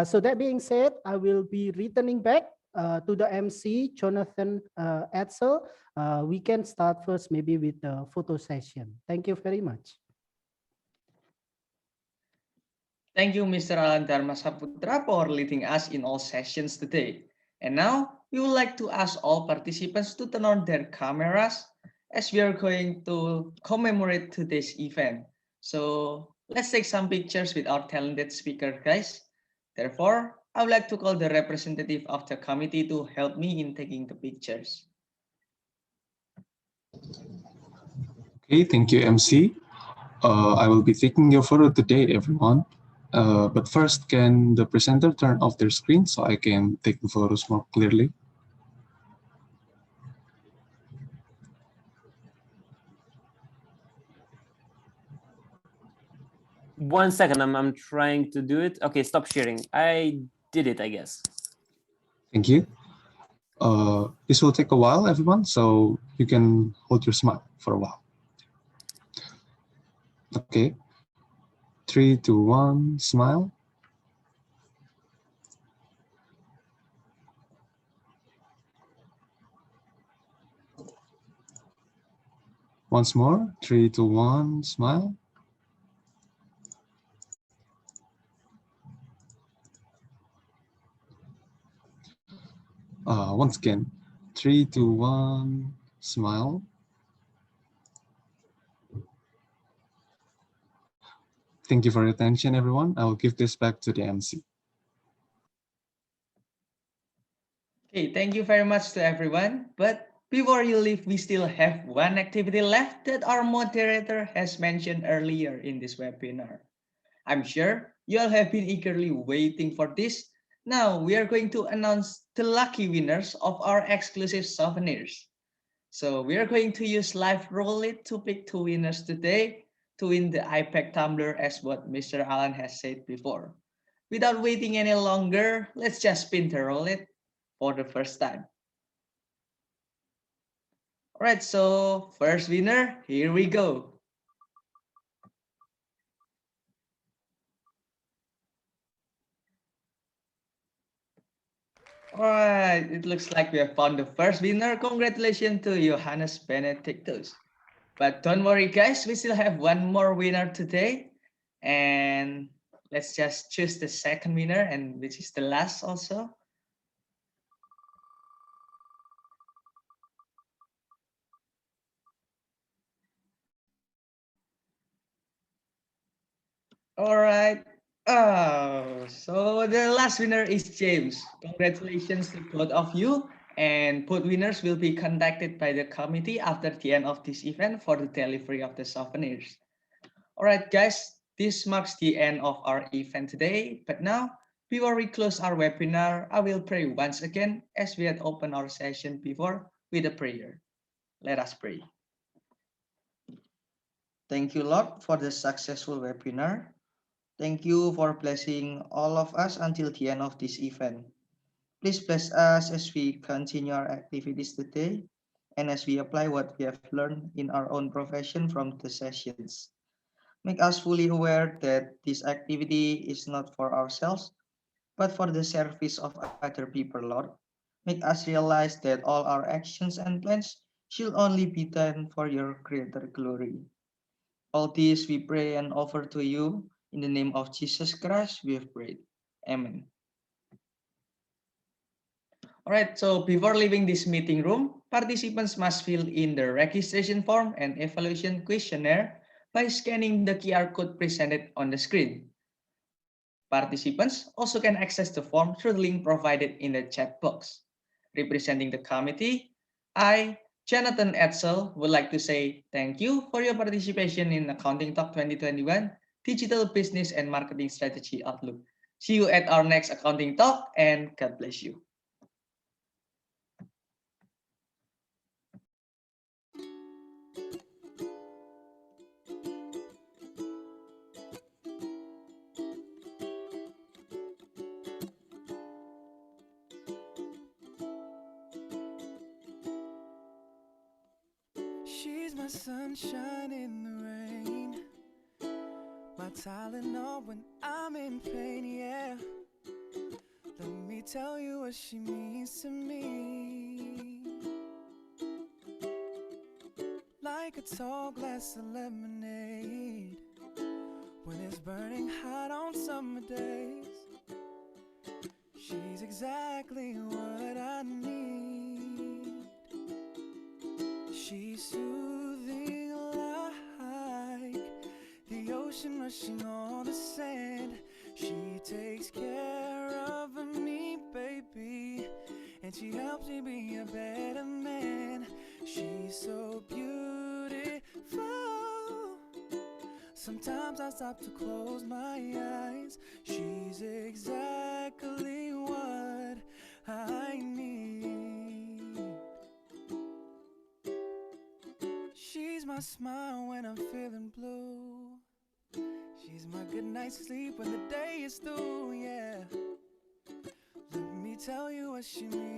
So that being said, I will be returning back to the MC, Jonathan Edsel. We can start first maybe with the photo session. Thank you very much. Thank you, Mr. Alan Dharma Saputra, for leading us in all sessions today. And now, we would like to ask all participants to turn on their cameras as we are going to commemorate today's event. So let's take some pictures with our talented speaker, guys. Therefore, I would like to call the representative of the committee to help me in taking the pictures. Okay, thank you, MC. I will be taking your photo today, everyone. But first, can the presenter turn off their screen so I can take the photos more clearly? One second, I'm trying to do it. Okay, stop sharing. I did it, I guess. Thank you. This will take a while, everyone, so you can hold your smile for a while. Okay, 3, 2, 1, smile. Once more, 3, 2, 1, smile. Once again, 3, 2, 1, smile. Thank you for your attention, everyone. I will give this back to the MC. Okay, thank you very much to everyone. But before you leave, we still have one activity left that our moderator has mentioned earlier in this webinar. I'm sure you all have been eagerly waiting for this. Now we are going to announce the lucky winners of our exclusive souvenirs. So we are going to use live roulette to pick two winners today to win the iPad tumbler as what Mr. Alan has said before. Without waiting any longer, let's just spin the roulette for the first time. Alright, so first winner, here we go. Alright, it looks like we have found the first winner. Congratulations to Johannes Benedictus. But don't worry guys, we still have one more winner today. And let's just choose the second winner, and which is the last also. All right. Oh, so the last winner is James. Congratulations to both of you. And both winners will be contacted by the committee after the end of this event for the delivery of the souvenirs. All right, guys, this marks the end of our event today. But now, before we close our webinar, I will pray once again as we had opened our session before with a prayer. Let us pray. Thank you, Lord, for the successful webinar. Thank you for blessing all of us until the end of this event. Please bless us as we continue our activities today and as we apply what we have learned in our own profession from the sessions. Make us fully aware that this activity is not for ourselves, but for the service of other people, Lord. Make us realize that all our actions and plans should only be done for your greater glory. All this we pray and offer to you. In the name of Jesus Christ, we have prayed. Amen. All right, so before leaving this meeting room, participants must fill in the registration form and evaluation questionnaire by scanning the QR code presented on the screen. Participants also can access the form through the link provided in the chat box. Representing the committee, I, Jonathan Edsel, would like to say thank you for your participation in Accounting Talk 2021 Digital Business and Marketing Strategy Outlook. See you at our next Accounting Talk, and God bless you. She's my sunshine in the rain, my Tylenol when I'm in pain, yeah. Let me tell you what she means to me. Like a tall glass of lemonade when it's burning hot on summer days. She's exactly what I need. She's soothing like the ocean rushing on the sand. She takes care of me, baby, and she helps me be a better man. She's so beautiful. Sometimes I stop to close my eyes. She's exactly what I need. She's my smile when I'm feeling blue. She's my good night's sleep when the day is through, yeah. Let me tell you what she means.